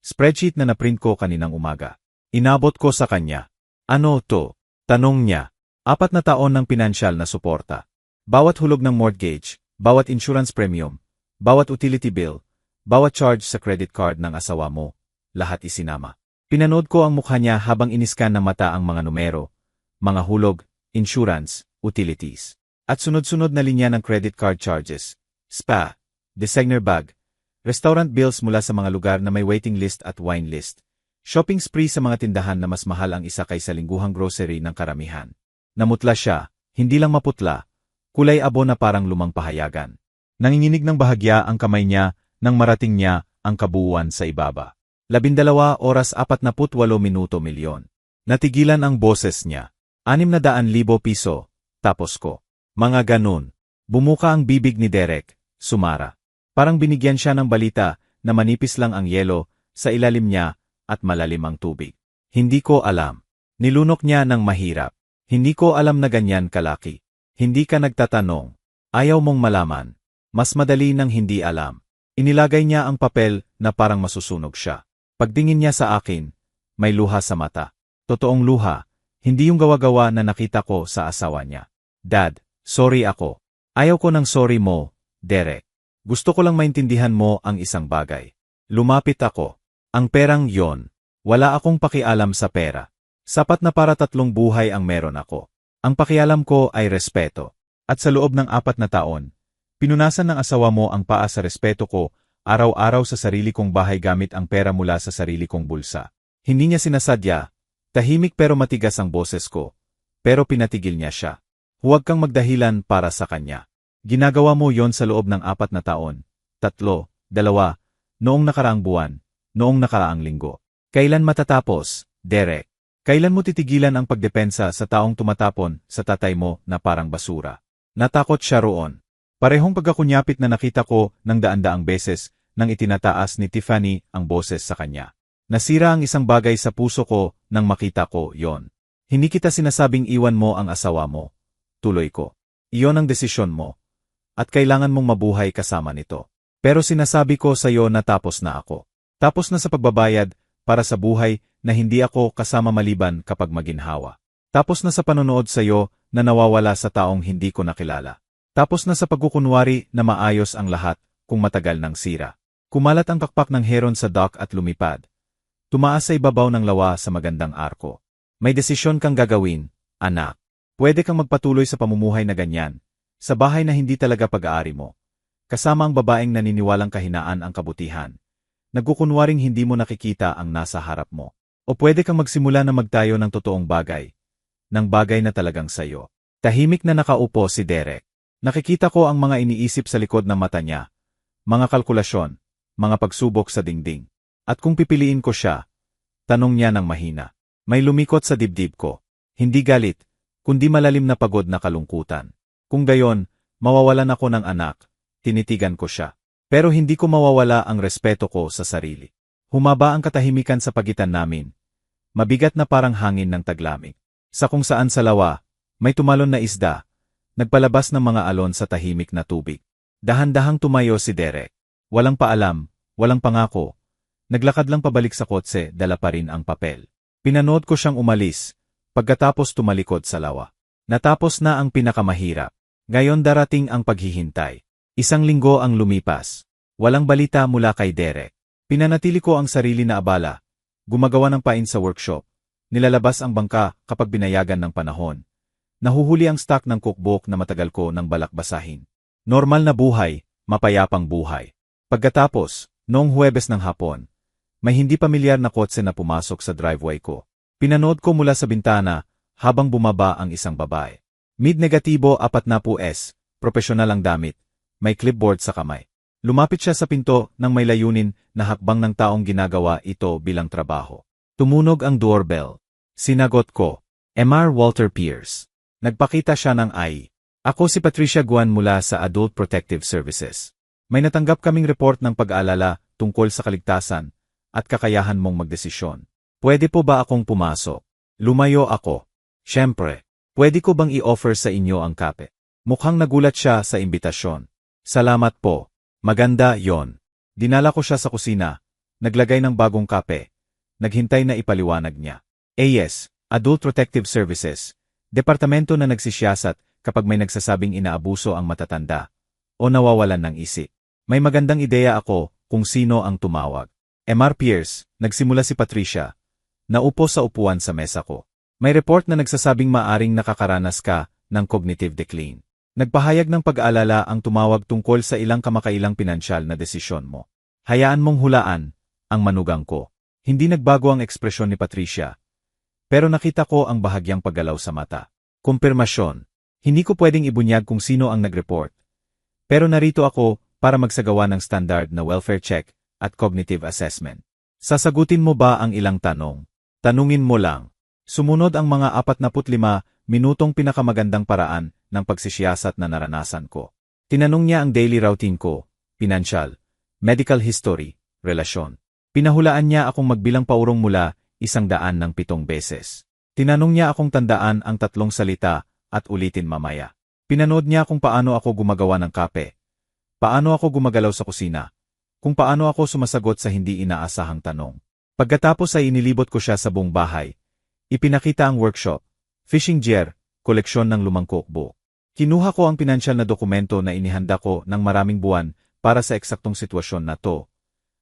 Spreadsheet na naprint ko kaninang umaga. Inabot ko sa kanya. "Ano to?" tanong niya. 4 na taon ng pinansyal na suporta. Bawat hulog ng mortgage, bawat insurance premium, bawat utility bill, bawat charge sa credit card ng asawa mo, lahat isinama. Pinanood ko ang mukha niya habang iniskan ng mata ang mga numero, mga hulog, insurance, utilities. At sunod-sunod na linya ng credit card charges, spa, designer bag, restaurant bills mula sa mga lugar na may waiting list at wine list. Shopping spree sa mga tindahan na mas mahal ang isa kaysa lingguhang grocery ng karamihan. Namutla siya, hindi lang maputla, kulay abo na parang lumang pahayagan. Nanginginig ng bahagya ang kamay niya nang marating niya ang kabuuan sa ibaba. 12 oras 48 minuto milyon. Natigilan ang boses niya. 600,000 piso, tapos ko. Mga ganun. Bumuka ang bibig ni Derek, sumara. Parang binigyan siya ng balita na manipis lang ang yelo, sa ilalim niya, at malalim ang tubig. Hindi ko alam. Nilunok niya ng mahirap. Hindi ko alam na ganyan kalaki. Hindi ka nagtatanong. Ayaw mong malaman. Mas madali nang hindi alam. Inilagay niya ang papel na parang masusunog siya. Pagtingin niya sa akin, may luha sa mata. Totoong luha, hindi yung gawa-gawa na nakita ko sa asawa niya. "Dad, sorry ako. Ayaw ko ng sorry mo, Derek. Gusto ko lang maintindihan mo ang isang bagay." Lumapit ako. "Ang perang yon, wala akong pakialam sa pera. Sapat na para 3 buhay ang meron ako. Ang pakialam ko ay respeto. At sa loob ng 4 na taon, pinunasan ng asawa mo ang paa sa respeto ko, araw-araw sa sarili kong bahay gamit ang pera mula sa sarili kong bulsa." Hindi niya sinasadya, tahimik pero matigas ang boses ko. Pero pinatigil niya siya. "Huwag kang magdahilan para sa kanya. Ginagawa mo yon sa loob ng 4 na taon. 3, 2, noong nakaraang buwan, noong nakaraang linggo. Kailan matatapos, Derek? Kailan mo titigilan ang pagdepensa sa taong tumatapon sa tatay mo na parang basura? Natakot siya roon. Parehong pagkakunyapit na nakita ko ng daan-daang beses nang itinataas ni Tiffany ang boses sa kanya. Nasira ang isang bagay sa puso ko nang makita ko yon. Hindi kita sinasabing iwan mo ang asawa mo. Tuloy ko. Iyon ang desisyon mo. At kailangan mong mabuhay kasama nito. Pero sinasabi ko sa iyo na tapos na ako. Tapos na sa pagbabayad para sa buhay na hindi ako kasama maliban kapag maginhawa. Tapos na sa panonood sa iyo na nawawala sa taong hindi ko nakilala. Tapos na sa pagkukunwari na maayos ang lahat kung matagal nang sira. Kumalat ang pakpak ng heron sa dock at lumipad. Tumaas sa ibabaw ng lawa sa magandang arko. May desisyon kang gagawin, anak. Pwede kang magpatuloy sa pamumuhay na ganyan, sa bahay na hindi talaga pag-aari mo. Kasama ang babaeng naniniwalang kahinaan ang kabutihan. Nagkukunwaring hindi mo nakikita ang nasa harap mo. O pwede kang magsimula na magtayo ng totoong bagay. Ng bagay na talagang sayo. Tahimik na nakaupo si Derek. Nakikita ko ang mga iniisip sa likod ng mata niya. Mga kalkulasyon, mga pagsubok sa dingding. At kung pipiliin ko siya, tanong niya ng mahina. May lumikot sa dibdib ko. Hindi galit, kundi malalim na pagod na kalungkutan. Kung gayon, mawawalan ako ng anak. Tinitigan ko siya. Pero hindi ko mawawala ang respeto ko sa sarili. Humaba ang katahimikan sa pagitan namin. Mabigat na parang hangin ng taglamig. Sa kung saan sa lawa, may tumalon na isda. Nagpalabas ng mga alon sa tahimik na tubig. Dahan-dahang tumayo si Derek. Walang paalam, walang pangako. Naglakad lang pabalik sa kotse, dala pa rin ang papel. Pinanood ko siyang umalis, pagkatapos tumalikod sa lawa. Natapos na ang pinakamahirap. Ngayon darating ang paghihintay. Isang linggo ang lumipas. Walang balita mula kay Derek. Pinanatili ko ang sarili na abala. Gumagawa ng pain sa workshop. Nilalabas ang bangka kapag binayagan ng panahon. Nahuhuli ang stock ng cookbook na matagal ko nang balak basahin. Normal na buhay, mapayapang buhay. Pagkatapos, noong Huwebes ng hapon, may hindi pamilyar na kotse na pumasok sa driveway ko. Pinanood ko mula sa bintana habang bumaba ang isang babae. Mid-negatibo 40S, profesional ang damit, may clipboard sa kamay. Lumapit siya sa pinto nang may layunin na hakbang ng taong ginagawa ito bilang trabaho. Tumunog ang doorbell. Sinagot ko. Mr. Walter Pierce. Nagpakita siya ng ay. Ako si Patricia Guan mula sa Adult Protective Services. May natanggap kaming report ng pag-aalala tungkol sa kaligtasan at kakayahan mong magdesisyon. Pwede po ba akong pumasok? Lumayo ako. Siyempre. Pwede ko bang i-offer sa inyo ang kape? Mukhang nagulat siya sa imbitasyon. Salamat po. Maganda yon. Dinala ko siya sa kusina. Naglagay ng bagong kape. Naghintay na ipaliwanag niya. AS, Adult Protective Services. Departamento na nagsisiyasat kapag may nagsasabing inaabuso ang matatanda o nawawalan ng isip. May magandang ideya ako kung sino ang tumawag. Mr. Pierce, nagsimula si Patricia. Naupo sa upuan sa mesa ko. May report na nagsasabing maaring nakakaranas ka ng cognitive decline. Nagpahayag ng pag-aalala ang tumawag tungkol sa ilang kamakailang pinansyal na desisyon mo. Hayaan mong hulaan ang manugang ko. Hindi nagbago ang ekspresyon ni Patricia. Pero nakita ko ang bahagyang paggalaw sa mata. Kumpirmasyon. Hindi ko pwedeng ibunyag kung sino ang nag-report. Pero narito ako para magsagawa ng standard na welfare check at cognitive assessment. Sasagutin mo ba ang ilang tanong? Tanungin mo lang. Sumunod ang mga 45 minutong pinakamagandang paraan ng pagsisiyasat na naranasan ko. Tinanong niya ang daily routine ko, pinansyal, medical history, relasyon. Pinahulaan niya akong magbilang paurong mula 107 beses. Tinanong niya akong tandaan ang 3 salita at ulitin mamaya. Pinanood niya kung paano ako gumagawa ng kape, paano ako gumagalaw sa kusina, kung paano ako sumasagot sa hindi inaasahang tanong. Pagkatapos ay inilibot ko siya sa buong bahay. Ipinakita ang workshop, fishing gear, koleksyon ng lumang cookbook. Kinuha ko ang pinansyal na dokumento na inihanda ko ng maraming buwan para sa eksaktong sitwasyon na to.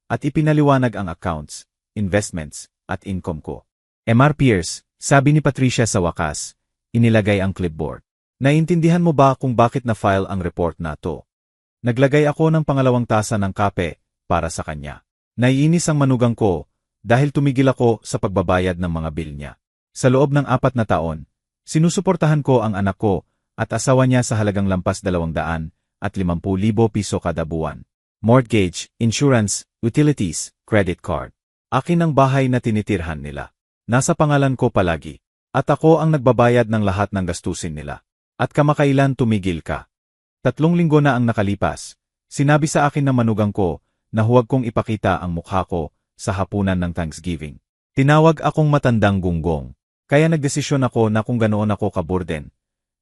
At ipinaliwanag ang accounts, investments, at income ko. Mr. Pierce, sabi ni Patricia sa wakas, inilagay ang clipboard. Naiintindihan mo ba kung bakit na-file ang report na to? Naglagay ako ng pangalawang tasa ng kape para sa kanya. Naiinis ang manugang ko dahil tumigil ako sa pagbabayad ng mga bill niya. Sa loob ng 4 na taon, sinusuportahan ko ang anak ko at asawa niya sa halagang lampas 250,000 piso kada buwan. Mortgage, insurance, utilities, credit card. Akin ang bahay na tinitirhan nila. Nasa pangalan ko palagi. At ako ang nagbabayad ng lahat ng gastusin nila. At kamakailan tumigil ka. 3 linggo na ang nakalipas. Sinabi sa akin ng manugang ko na huwag kong ipakita ang mukha ko sa hapunan ng Thanksgiving. Tinawag akong matandang gunggong. Kaya nagdesisyon ako na kung ganoon ako kaburden,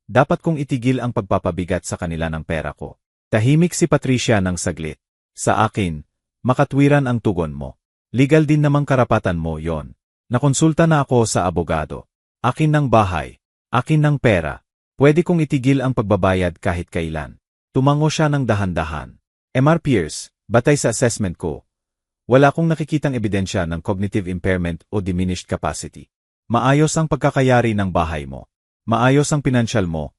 dapat kong itigil ang pagpapabigat sa kanila ng pera ko. Tahimik si Patricia ng saglit. Sa akin, makatwiran ang tugon mo. Legal din namang karapatan mo yon. Nakonsulta na ako sa abogado. Akin ng bahay. Akin ng pera. Pwede kong itigil ang pagbabayad kahit kailan. Tumango siya ng dahan-dahan. Mr. Pierce, batay sa assessment ko, wala kong nakikitang ebidensya ng cognitive impairment o diminished capacity. Maayos ang pagkakayari ng bahay mo. Maayos ang pinansyal mo.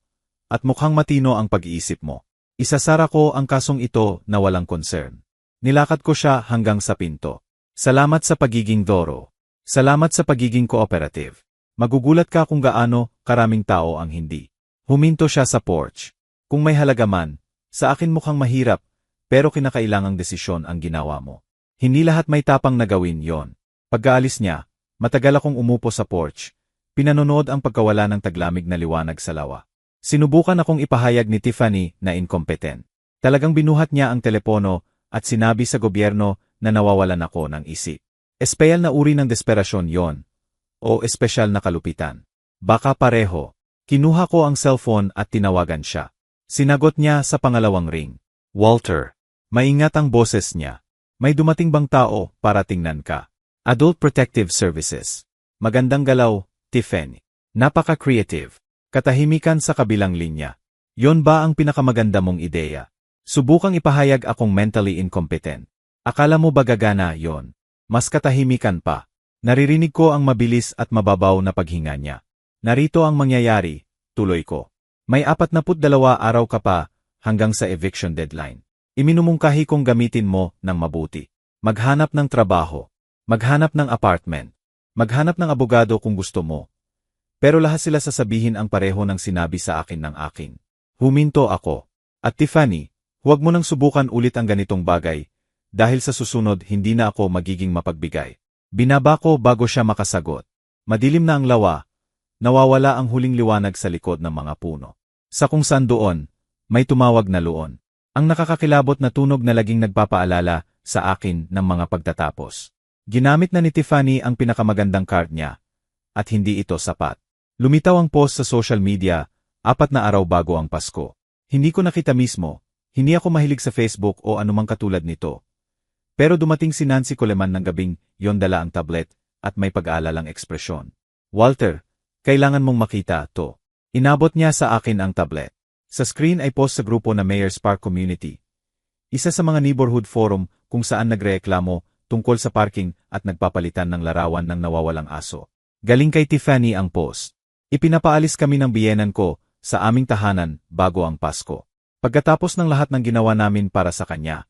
At mukhang matino ang pag-iisip mo. Isasara ko ang kasong ito na walang concern. Nilakad ko siya hanggang sa pinto. Salamat sa pagiging thorough. Salamat sa pagiging cooperative. Magugulat ka kung gaano karaming tao ang hindi. Huminto siya sa porch. Kung may halaga man, sa akin mukhang mahirap, pero kinakailangang desisyon ang ginawa mo. Hindi lahat may tapang na gawin yon. Pagkaalis niya, matagal akong umupo sa porch. Pinanonood ang pagkawala ng taglamig na liwanag sa lawa. Sinubukan akong ipahayag ni Tiffany na incompetent. Talagang binuhat niya ang telepono at sinabi sa gobyerno na nawawalan ako ng isip. Espesyal na uri ng desperasyon yon. O espesyal na kalupitan. Baka pareho. Kinuha ko ang cellphone at tinawagan siya. Sinagot niya sa pangalawang ring. Walter. Maingat ang boses niya. May dumating bang tao para tingnan ka? Adult Protective Services. Magandang galaw, Tiffany. Napaka-creative. Katahimikan sa kabilang linya. Yon ba ang pinakamaganda mong ideya? Subukang ipahayag akong mentally incompetent. Akala mo ba gagana yon? Mas katahimikan pa. Naririnig ko ang mabilis at mababaw na paghinga niya. Narito ang mangyayari, tuloy ko. May 42 araw ka pa hanggang sa eviction deadline. Iminumungkahi kong gamitin mo ng mabuti. Maghanap ng trabaho. Maghanap ng apartment. Maghanap ng abogado kung gusto mo. Pero lahat sila sasabihin ang pareho ng sinabi sa akin ng akin. Huminto ako. At Tiffany, huwag mo nang subukan ulit ang ganitong bagay, dahil sa susunod hindi na ako magiging mapagbigay. Binaba ko bago siya makasagot. Madilim na ang lawa. Nawawala ang huling liwanag sa likod ng mga puno. Sa kung saan doon, may tumawag na luon. Ang nakakakilabot na tunog na laging nagpapaalala sa akin ng mga pagtatapos. Ginamit na ni Tiffany ang pinakamagandang card niya. At hindi ito sapat. Lumitaw ang post sa social media, 4 na araw bago ang Pasko. Hindi ko nakita mismo, hindi ako mahilig sa Facebook o anumang katulad nito. Pero dumating si Nancy Coleman ng gabing yon dala ang tablet at may pag-aalalang ekspresyon. Walter, kailangan mong makita to. Inabot niya sa akin ang tablet. Sa screen ay post sa grupo na Mayor's Park Community. Isa sa mga neighborhood forum kung saan nagreklamo tungkol sa parking at nagpapalitan ng larawan ng nawawalang aso. Galing kay Tiffany ang post. Ipinapaalis kami ng biyenan ko sa aming tahanan bago ang Pasko. Pagkatapos ng lahat ng ginawa namin para sa kanya,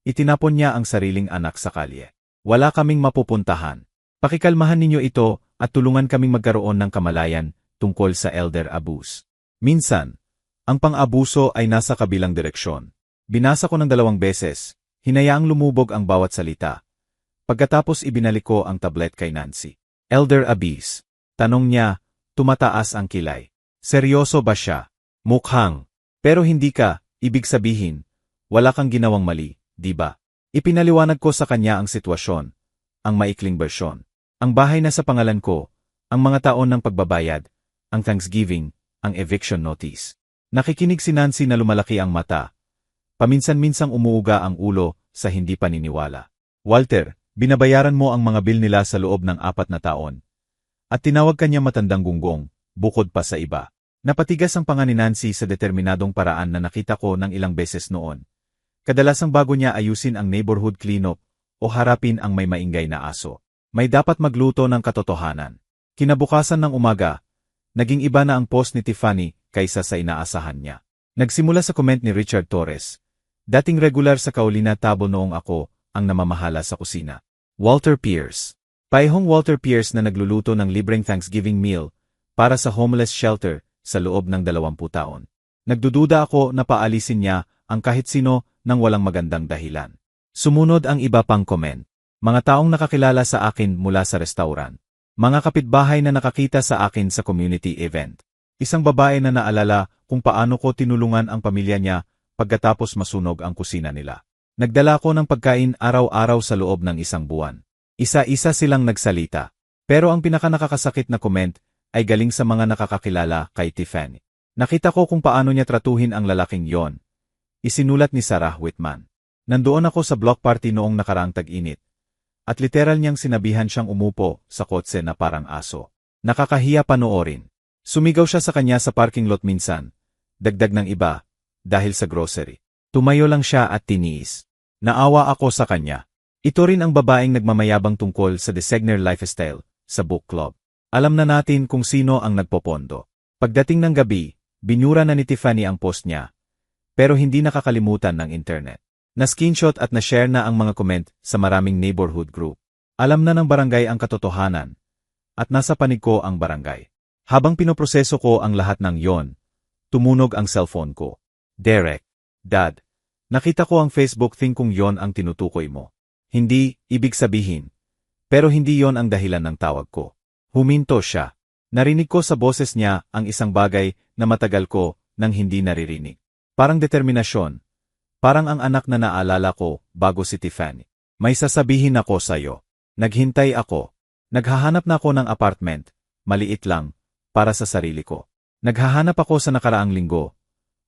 itinapon niya ang sariling anak sa kalye. Wala kaming mapupuntahan. Pakikalmahan ninyo ito at tulungan kaming magkaroon ng kamalayan tungkol sa elder abuse. Minsan, ang pang-abuso ay nasa kabilang direksyon. Binasa ko ng 2 beses, hinayaang lumubog ang bawat salita. Pagkatapos ibinalik ko ang tablet kay Nancy. Elder abuse. Tanong niya, tumataas ang kilay. Seryoso ba siya? Mukhang. Pero hindi ka, ibig sabihin, wala kang ginawang mali, di ba? Ipinaliwanag ko sa kanya ang sitwasyon, ang maikling bersyon. Ang bahay na sa pangalan ko, ang mga taon ng pagbabayad, ang Thanksgiving, ang eviction notice. Nakikinig si Nancy na lumalaki ang mata. Paminsan-minsang umuuga ang ulo sa hindi paniniwala. Walter, binabayaran mo ang mga bill nila sa loob ng 4 na taon. At tinawag kanya matandang gunggong, bukod pa sa iba. Napatigas ang panga ni Nancy sa determinadong paraan na nakita ko ng ilang beses noon. Kadalasang bago niya ayusin ang neighborhood cleanup o harapin ang may maingay na aso, may dapat magluto ng katotohanan. Kinabukasan ng umaga, naging iba na ang post ni Tiffany kaysa sa inaasahan niya. Nagsimula sa comment ni Richard Torres. Dating regular sa Kaulina table noong ako ang namamahala sa kusina. Walter Pierce. Paihong Walter Pierce na nagluluto ng libreng Thanksgiving meal para sa homeless shelter sa loob ng 20 taon. Nagdududa ako na paalisin niya ang kahit sino ng walang magandang dahilan. Sumunod ang iba pang comment. Mga taong nakakilala sa akin mula sa restaurant. Mga kapitbahay na nakakita sa akin sa community event. Isang babae na naalala kung paano ko tinulungan ang pamilya niya pagkatapos masunog ang kusina nila. Nagdala ko ng pagkain araw-araw sa loob ng isang buwan. Isa-isa silang nagsalita. Pero ang pinakanakakasakit na comment ay galing sa mga nakakakilala kay Tiffany. Nakita ko kung paano niya tratuhin ang lalaking yon. Isinulat ni Sarah Whitman. Nandoon ako sa block party noong nakaraang tag-init. At literal niyang sinabihan siyang umupo sa kotse na parang aso. Nakakahiya panoorin. Sumigaw siya sa kanya sa parking lot minsan. Dagdag ng iba, dahil sa grocery. Tumayo lang siya at tiniis. Naawa ako sa kanya. Ito rin ang babaeng nagmamayabang tungkol sa designer lifestyle sa book club. Alam na natin kung sino ang nagpopondo. Pagdating ng gabi, binura na ni Tiffany ang post niya. Pero hindi nakakalimutan ng internet. Na-screenshot at na-share na ang mga comment sa maraming neighborhood group. Alam na ng barangay ang katotohanan. At nasa panig ko ang barangay. Habang pinoproseso ko ang lahat ng yon, tumunog ang cellphone ko. Derek, Dad, nakita ko ang Facebook thing kung yon ang tinutukoy mo. Hindi, ibig sabihin. Pero hindi yon ang dahilan ng tawag ko. Huminto siya. Narinig ko sa boses niya ang isang bagay na matagal ko nang hindi naririnig. Parang determinasyon. Parang ang anak na naalala ko bago si Tiffany. May sasabihin ako sa'yo. Naghintay ako. Naghahanap na ako ng apartment. Maliit lang. Para sa sarili ko. Naghahanap ako sa nakaraang linggo.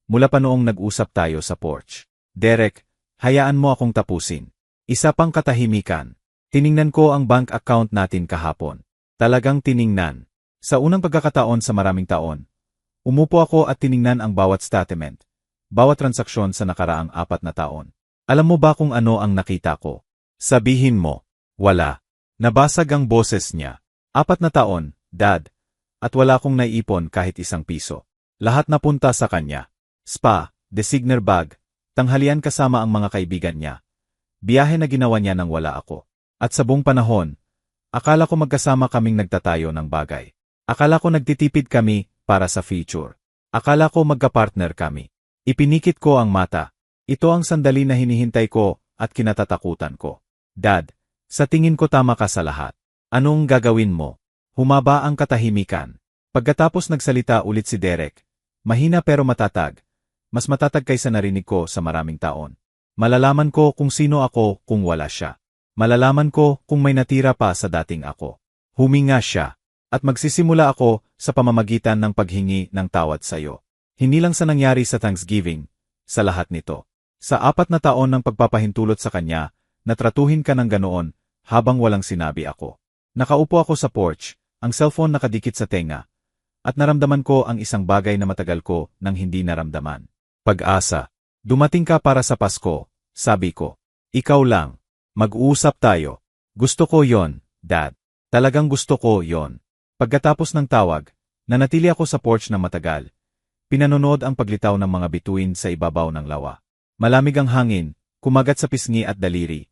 Mula pa noong nag-usap tayo sa porch. Derek, hayaan mo akong tapusin. Isa pang katahimikan. Tiningnan ko ang bank account natin kahapon. Talagang tiningnan. Sa unang pagkakataon sa maraming taon. Umupo ako at tiningnan ang bawat statement. Bawat transaksyon sa nakaraang 4 na taon. Alam mo ba kung ano ang nakita ko? Sabihin mo, wala. Nabasag ang boses niya. 4 na taon, Dad. At wala kong naiipon kahit 1 piso. Lahat napunta sa kanya. Spa, designer bag, tanghalian kasama ang mga kaibigan niya. Biyahe na ginawa niya nang wala ako. At sa buong panahon, akala ko magkasama kaming nagtatayo ng bagay. Akala ko nagtitipid kami para sa future. Akala ko magkapartner kami. Ipinikit ko ang mata. Ito ang sandali na hinihintay ko at kinatatakutan ko. Dad, sa tingin ko tama ka sa lahat. Anong gagawin mo? Humaba ang katahimikan. Pagkatapos nagsalita ulit si Derek. Mahina pero matatag. Mas matatag kaysa narinig ko sa maraming taon. Malalaman ko kung sino ako kung wala siya. Malalaman ko kung may natira pa sa dating ako. Huminga siya. At magsisimula ako sa pamamagitan ng paghingi ng tawad sa'yo. Hindi lang sa nangyari sa Thanksgiving, sa lahat nito. Sa 4 na taon ng pagpapahintulot sa kanya, natratuhin ka ng ganoon habang walang sinabi ako. Nakaupo ako sa porch, ang cellphone nakadikit sa tenga, at naramdaman ko ang isang bagay na matagal ko nang hindi naramdaman. Pag-asa. Dumating ka para sa Pasko, sabi ko. Ikaw lang. Mag-uusap tayo. Gusto ko yon, Dad. Talagang gusto ko yon. Pagkatapos ng tawag, nanatili ako sa porch na matagal. Pinanonood ang paglitaw ng mga bituin sa ibabaw ng lawa. Malamig ang hangin, kumagat sa pisngi at daliri.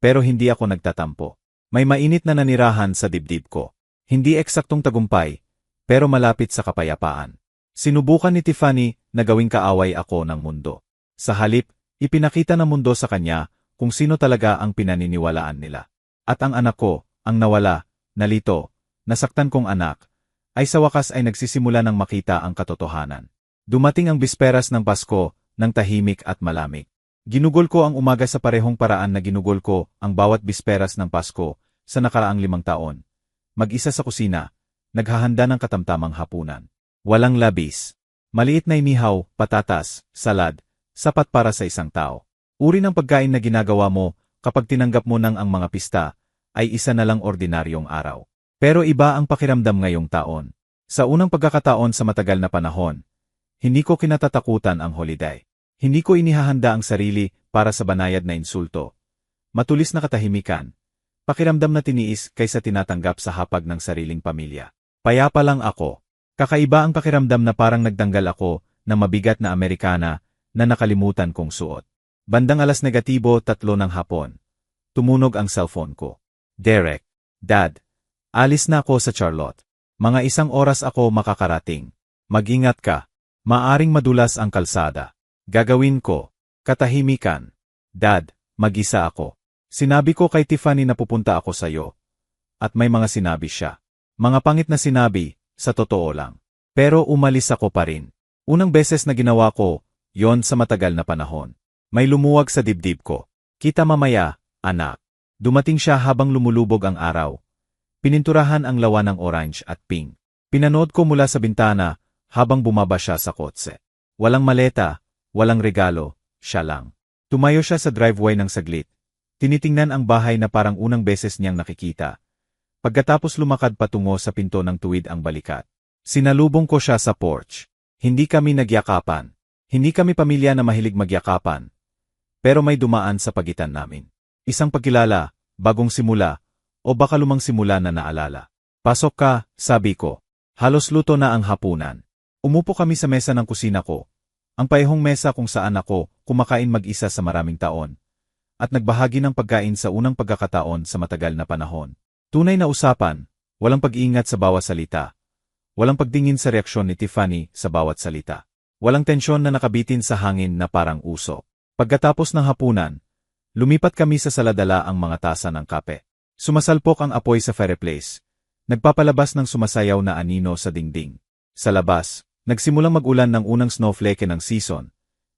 Pero hindi ako nagtatampo. May mainit na nanirahan sa dibdib ko. Hindi eksaktong tagumpay, pero malapit sa kapayapaan. Sinubukan ni Tiffany na gawing kaaway ako ng mundo. Sa halip, ipinakita ng mundo sa kanya kung sino talaga ang pinaniniwalaan nila. At ang anak ko, ang nawala, nalito, nasaktan kong anak, ay sa wakas ay nagsisimula ng makita ang katotohanan. Dumating ang bisperas ng Pasko, ng tahimik at malamig. Ginugol ko ang umaga sa parehong paraan na ginugol ko ang bawat bisperas ng Pasko sa nakaraang 5 taon. Mag-isa sa kusina, naghahanda ng katamtamang hapunan. Walang labis. Maliit na inihaw, patatas, salad, sapat para sa isang tao. Uri ng pagkain na ginagawa mo kapag tinanggap mo nang ang mga pista ay isa na lang ordinaryong araw. Pero iba ang pakiramdam ngayong taon. Sa unang pagkakataon sa matagal na panahon, hindi ko kinatatakutan ang holiday. Hindi ko inihahanda ang sarili para sa banayad na insulto. Matulis na katahimikan. Pakiramdam na tiniis kaysa tinatanggap sa hapag ng sariling pamilya. Payapa lang ako. Kakaiba ang pakiramdam na parang nagdanggal ako ng mabigat na Amerikana na nakalimutan kong suot. Bandang -3:03 ng hapon. Tumunog ang cellphone ko. Derek. Dad. Alis na ako sa Charlotte. Mga 1 oras ako makakarating. Mag-ingat ka. Maaring madulas ang kalsada. Gagawin ko. Katahimikan. Dad, mag-isa ako. Sinabi ko kay Tiffany na pupunta ako sa'yo. At may mga sinabi siya. Mga pangit na sinabi, sa totoo lang. Pero umalis ako pa rin. Unang beses na ginawa ko, yon sa matagal na panahon. May lumuwag sa dibdib ko. Kita mamaya, anak. Dumating siya habang lumulubog ang araw. Pininturahan ang lawan ng orange at pink. Pinanood ko mula sa bintana habang bumaba siya sa kotse. Walang maleta, walang regalo, siya lang. Tumayo siya sa driveway ng saglit. Tinitingnan ang bahay na parang unang beses niyang nakikita. Pagkatapos lumakad patungo sa pinto ng tuwid ang balikat. Sinalubong ko siya sa porch. Hindi kami nagyakapan. Hindi kami pamilya na mahilig magyakapan. Pero may dumaan sa pagitan namin. Isang pagkilala, bagong simula, o baka lumang simula na naalala. Pasok ka, sabi ko. Halos luto na ang hapunan. Umupo kami sa mesa ng kusina ko. Ang paehong mesa kung saan ako kumakain mag-isa sa maraming taon. At nagbahagi ng pagkain sa unang pagkakataon sa matagal na panahon. Tunay na usapan, walang pag-iingat sa bawat salita. Walang pagtingin sa reaksyon ni Tiffany sa bawat salita. Walang tensyon na nakabitin sa hangin na parang usok. Pagkatapos ng hapunan, lumipat kami sa saladala ang mga tasa ng kape. Sumasalpok ang apoy sa fireplace. Nagpapalabas ng sumasayaw na anino sa dingding. Sa labas, nagsimulang mag-ulan ng unang snowflake ng season.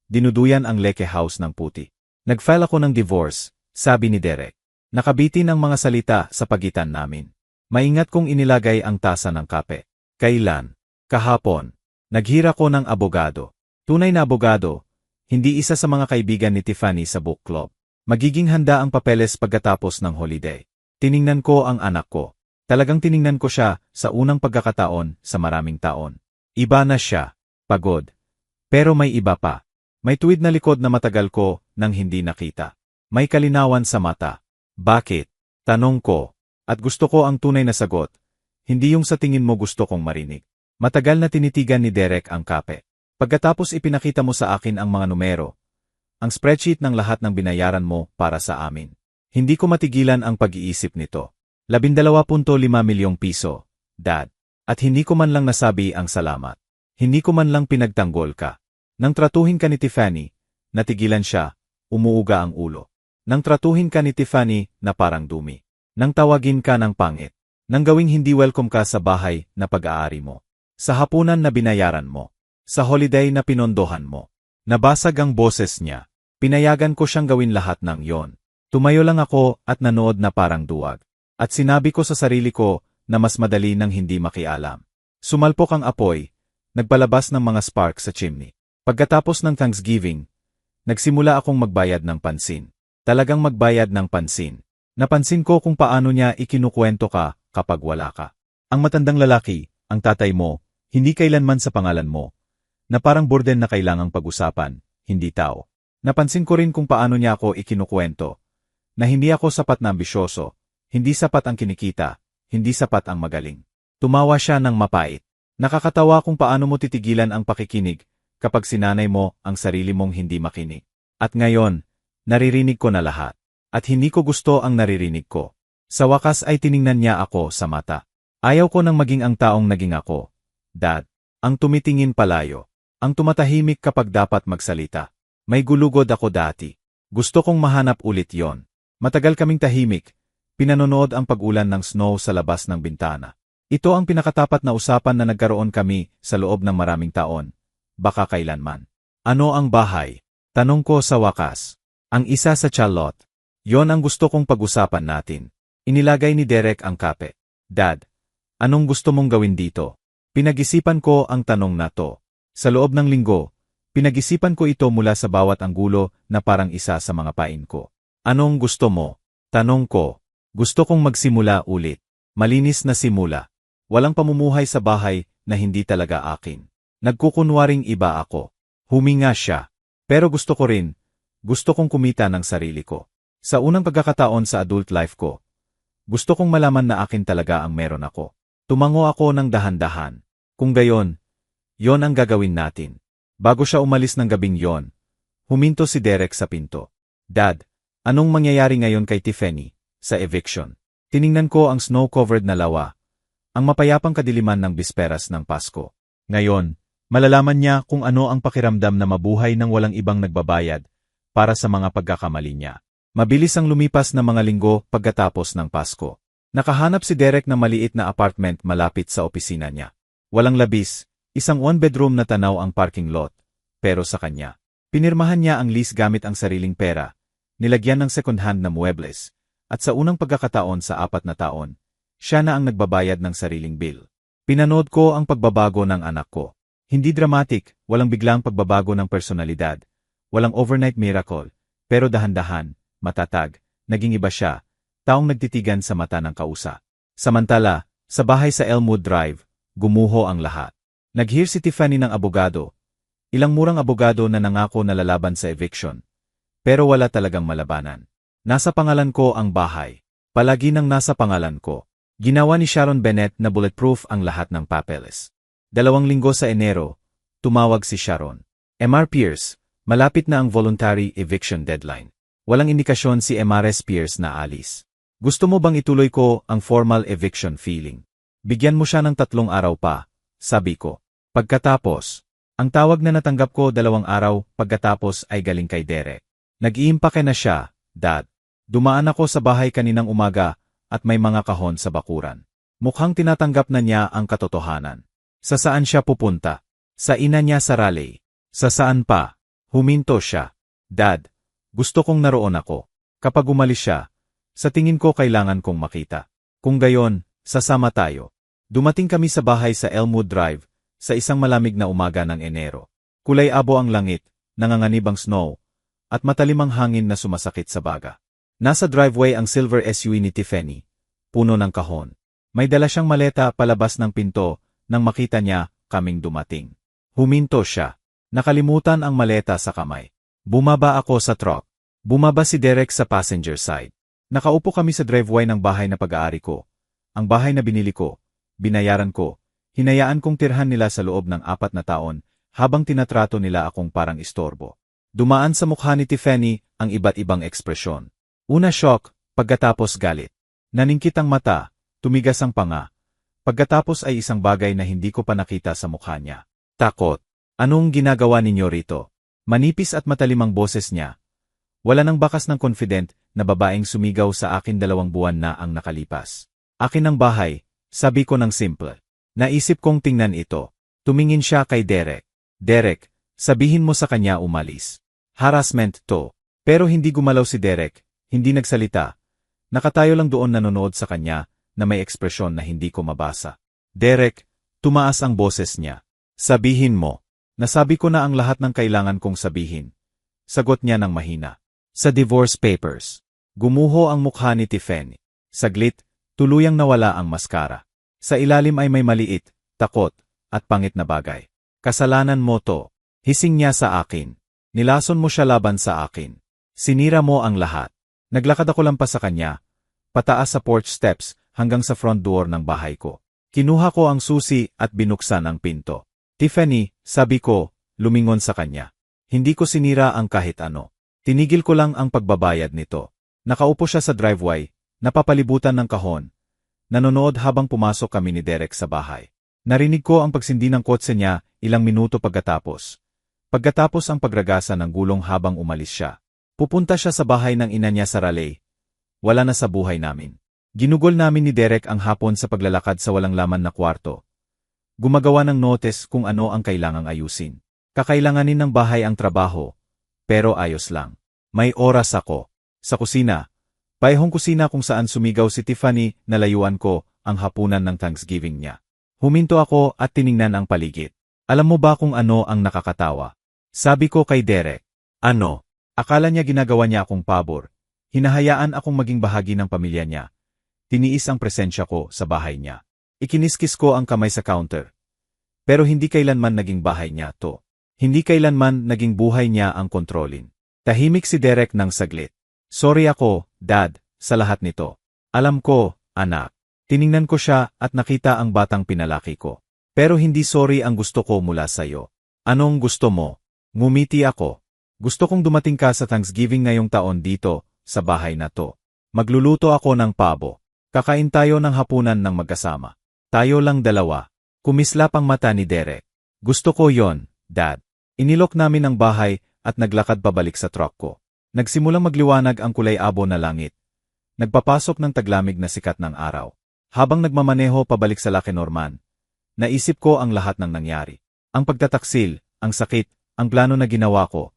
Dinuduyan ang leke house ng puti. Nag-file ako ng divorce, sabi ni Derek. Nakabitin ang mga salita sa pagitan namin. Maingat kong inilagay ang tasa ng kape. Kailan? Kahapon. Naghira ko ng abogado. Tunay na abogado, hindi isa sa mga kaibigan ni Tiffany sa book club. Magiging handa ang papeles pagkatapos ng holiday. Tiningnan ko ang anak ko. Talagang tiningnan ko siya sa unang pagkakataon sa maraming taon. Iba na siya. Pagod. Pero may iba pa. May tuwid na likod na matagal ko nang hindi nakita. May kalinawan sa mata. Bakit? Tanong ko. At gusto ko ang tunay na sagot. Hindi yung sa tingin mo gusto kong marinig. Matagal na tinitigan ni Derek ang kape. Pagkatapos ipinakita mo sa akin ang mga numero. Ang spreadsheet ng lahat ng binayaran mo para sa amin. Hindi ko matigilan ang pag-iisip nito. 12.5 milyong piso, Dad. At hindi ko man lang nasabi ang salamat. Hindi ko man lang pinagtanggol ka. Nang tratuhin ka ni Tiffany, natigilan siya, umuuga ang ulo. Nang tratuhin ka ni Tiffany na parang dumi. Nang tawagin ka ng pangit. Nang gawing hindi welcome ka sa bahay na pag-aari mo. Sa hapunan na binayaran mo. Sa holiday na pinondohan mo. Nabasag ang boses niya. Pinayagan ko siyang gawin lahat ng yon. Tumayo lang ako at nanood na parang duwag. At sinabi ko sa sarili ko na mas madali nang hindi makialam. Sumalpok ang apoy, nagpalabas ng mga spark sa chimney. Pagkatapos ng Thanksgiving, nagsimula akong magbayad ng pansin. Talagang magbayad ng pansin. Napansin ko kung paano niya ikinukwento ka kapag wala ka. Ang matandang lalaki, ang tatay mo, hindi kailanman sa pangalan mo, na parang burden na kailangang pag-usapan, hindi tao. Napansin ko rin kung paano niya ako ikinukwento, na hindi ako sapat na ambisyoso. Hindi sapat ang kinikita, hindi sapat ang magaling. Tumawa siya ng mapait. Nakakatawa kung paano mo titigilan ang pakikinig kapag sinanay mo ang sarili mong hindi makinig. At ngayon, naririnig ko na lahat. At hindi ko gusto ang naririnig ko. Sa wakas ay tiningnan niya ako sa mata. Ayaw ko nang maging ang taong naging ako. Dad, ang tumitingin palayo. Ang tumatahimik kapag dapat magsalita. May gulugod ako dati. Gusto kong mahanap ulit yon. Matagal kaming tahimik. Pinanonood ang pag-ulan ng snow sa labas ng bintana. Ito ang pinakatapat na usapan na nagkaroon kami sa loob ng maraming taon. Baka kailanman. Ano ang bahay? Tanong ko sa wakas. Ang isa sa Charlotte. Yon ang gusto kong pag-usapan natin. Inilagay ni Derek ang kape. Dad, anong gusto mong gawin dito? Pinag-isipan ko ang tanong na to. Sa loob ng linggo, pinag-isipan ko ito mula sa bawat anggulo na parang isa sa mga pain ko. Anong gusto mo? Tanong ko. Gusto kong magsimula ulit. Malinis na simula. Walang pamumuhay sa bahay na hindi talaga akin. Nagkukunwaring iba ako. Huminga siya. Pero gusto ko rin. Gusto kong kumita ng sarili ko. Sa unang pagkakataon sa adult life ko, gusto kong malaman na akin talaga ang meron ako. Tumango ako ng dahan-dahan. Kung gayon, yon ang gagawin natin. Bago siya umalis ng gabing yon, huminto si Derek sa pinto. Dad, anong mangyayari ngayon kay Tiffany? Sa eviction. Tiningnan ko ang snow-covered na lawa. Ang mapayapang kadiliman ng bisperas ng Pasko. Ngayon, malalaman niya kung ano ang pakiramdam na mabuhay ng walang ibang nagbabayad para sa mga pagkakamali niya. Mabilis ang lumipas na mga linggo pagkatapos ng Pasko. Nakahanap si Derek ng maliit na apartment malapit sa opisina niya. Walang labis, isang one-bedroom na tanaw ang parking lot. Pero sa kanya, pinirmahan niya ang lease gamit ang sariling pera, nilagyan ng second-hand na muebles, at sa unang pagkakataon sa 4 na taon, siya na ang nagbabayad ng sariling bill. Pinanood ko ang pagbabago ng anak ko. Hindi dramatic, walang biglang pagbabago ng personalidad, walang overnight miracle, pero dahan-dahan, matatag, naging iba siya, taong nagtitigan sa mata ng kausa. Samantala, sa bahay sa Elmwood Drive, gumuho ang lahat. Nag-hire si Tiffany ng abogado. Ilang murang abogado na nangako na lalaban sa eviction. Pero wala talagang malabanan. Nasa pangalan ko ang bahay. Palagi nang nasa pangalan ko. Ginawa ni Sharon Bennett na bulletproof ang lahat ng papeles. 2 linggo sa Enero, tumawag si Sharon. Mr. Pierce, malapit na ang voluntary eviction deadline. Walang indikasyon si Mrs. Pierce na alis. Gusto mo bang ituloy ko ang formal eviction filing? Bigyan mo siya ng 3 araw pa, sabi ko. Pagkatapos, ang tawag na natanggap ko 2 araw pagkatapos ay galing kay Derek. Nag-iimpake na siya, Dad. Dumaan ako sa bahay kaninang umaga at may mga kahon sa bakuran. Mukhang tinatanggap na niya ang katotohanan. Sa saan siya pupunta? Sa ina niya sa Raleigh. Sa saan pa? Huminto siya. Dad, gusto kong naroon ako. Kapag umalis siya, sa tingin ko kailangan kong makita. Kung gayon, sasama tayo. Dumating kami sa bahay sa Elmwood Drive, sa isang malamig na umaga ng Enero. Kulay abo ang langit, nanganganib ang snow, at matalim ang hangin na sumasakit sa baga. Nasa driveway ang silver SUV ni Tiffany, puno ng kahon. May dala siyang maleta palabas ng pinto nang makita niya kaming dumating. Huminto siya. Nakalimutan ang maleta sa kamay. Bumaba ako sa truck. Bumaba si Derek sa passenger side. Nakaupo kami sa driveway ng bahay na pag-aari ko. Ang bahay na binili ko, binayaran ko, hinayaan kong tirhan nila sa loob ng 4 na taon habang tinatrato nila akong parang istorbo. Dumaan sa mukha ni Tiffany ang iba't ibang ekspresyon. Una shock, pagkatapos galit. Naningkit ang mata, tumigas ang panga. Pagkatapos ay isang bagay na hindi ko pa nakita sa mukha niya. Takot. Anong ginagawa ninyo rito? Manipis at matalim ang boses niya. Wala nang bakas ng confident na babaeng sumigaw sa akin 2 buwan na ang nakalipas. Akin ang bahay, sabi ko ng simple. Naisip kong tingnan ito. Tumingin siya kay Derek. Derek, sabihin mo sa kanya umalis. Harassment to. Pero hindi gumalaw si Derek, hindi nagsalita. Nakatayo lang doon nanonood sa kanya na may ekspresyon na hindi ko mabasa. Derek, tumaas ang boses niya. Sabihin mo. Nasabi ko na ang lahat ng kailangan kong sabihin. Sagot niya ng mahina. Sa divorce papers. Gumuho ang mukha ni Tiffany. Saglit, tuluyang nawala ang maskara. Sa ilalim ay may maliit, takot, at pangit na bagay. Kasalanan mo to. Hising niya sa akin. Nilason mo siya laban sa akin. Sinira mo ang lahat. Naglakad ako lampas sa kanya, pataas sa porch steps hanggang sa front door ng bahay ko. Kinuha ko ang susi at binuksan ang pinto. Tiffany, sabi ko, lumingon sa kanya. Hindi ko sinira ang kahit ano. Tinigil ko lang ang pagbabayad nito. Nakaupo siya sa driveway, napapalibutan ng kahon. Nanonood habang pumasok kami ni Derek sa bahay. Narinig ko ang pagsindi ng kotse niya ilang minuto pagkatapos. Pagkatapos ang pagragasa ng gulong habang umalis siya. Pupunta siya sa bahay ng ina niya sa Raleigh. Wala na sa buhay namin. Ginugol namin ni Derek ang hapon sa paglalakad sa walang laman na kwarto. Gumagawa ng notice kung ano ang kailangang ayusin. Kakailanganin ng bahay ang trabaho, pero ayos lang. May oras ako. Sa kusina. Paihong kusina kung saan sumigaw si Tiffany na layuan ko ang hapunan ng Thanksgiving niya. Huminto ako at tiningnan ang paligid. Alam mo ba kung ano ang nakakatawa? Sabi ko kay Derek. Ano? Akala niya ginagawa niya akong pabor. Hinahayaan akong maging bahagi ng pamilya niya. Tiniis ang presensya ko sa bahay niya. Ikiniskis ko ang kamay sa counter. Pero hindi kailanman naging bahay niya to. Hindi kailanman naging buhay niya ang kontrolin. Tahimik si Derek ng saglit. Sorry ako, Dad, sa lahat nito. Alam ko, anak. Tiningnan ko siya at nakita ang batang pinalaki ko. Pero hindi sorry ang gusto ko mula sa'yo. Anong gusto mo? Ngumiti ako. Gusto kong dumating ka sa Thanksgiving ngayong taon dito, sa bahay na to. Magluluto ako ng pabo. Kakain tayo ng hapunan ng magkasama. Tayo lang dalawa. Kumislap ang mata ni Derek. Gusto ko yon, Dad. Inilok namin ang bahay at naglakad pabalik sa truck ko. Nagsimulang magliwanag ang kulay abo na langit. Nagpapasok ng taglamig na sikat ng araw. Habang nagmamaneho pabalik sa Lake Norman, naisip ko ang lahat ng nangyari. Ang pagtataksil, ang sakit, ang plano na ginawa ko,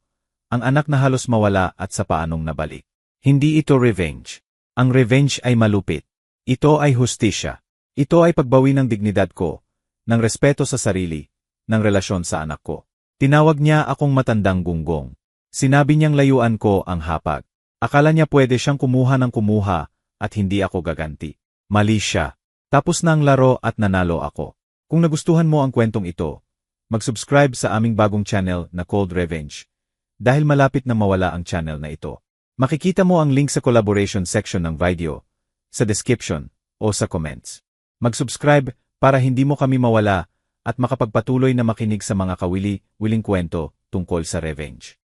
ang anak na halos mawala at sa paanong nabalik. Hindi ito revenge. Ang revenge ay malupit. Ito ay hustisya. Ito ay pagbawi ng dignidad ko, ng respeto sa sarili, ng relasyon sa anak ko. Tinawag niya akong matandang gunggong. Sinabi niyang layuan ko ang hapag. Akala niya pwede siyang kumuha ng kumuha at hindi ako gaganti. Mali siya. Tapos na ang laro at nanalo ako. Kung nagustuhan mo ang kwentong ito, mag-subscribe sa aming bagong channel na Cold Revenge. Dahil malapit na mawala ang channel na ito. Makikita mo ang link sa collaboration section ng video, sa description, o sa comments. Mag-subscribe para hindi mo kami mawala at makapagpatuloy na makinig sa mga kawili-wiling kwento tungkol sa revenge.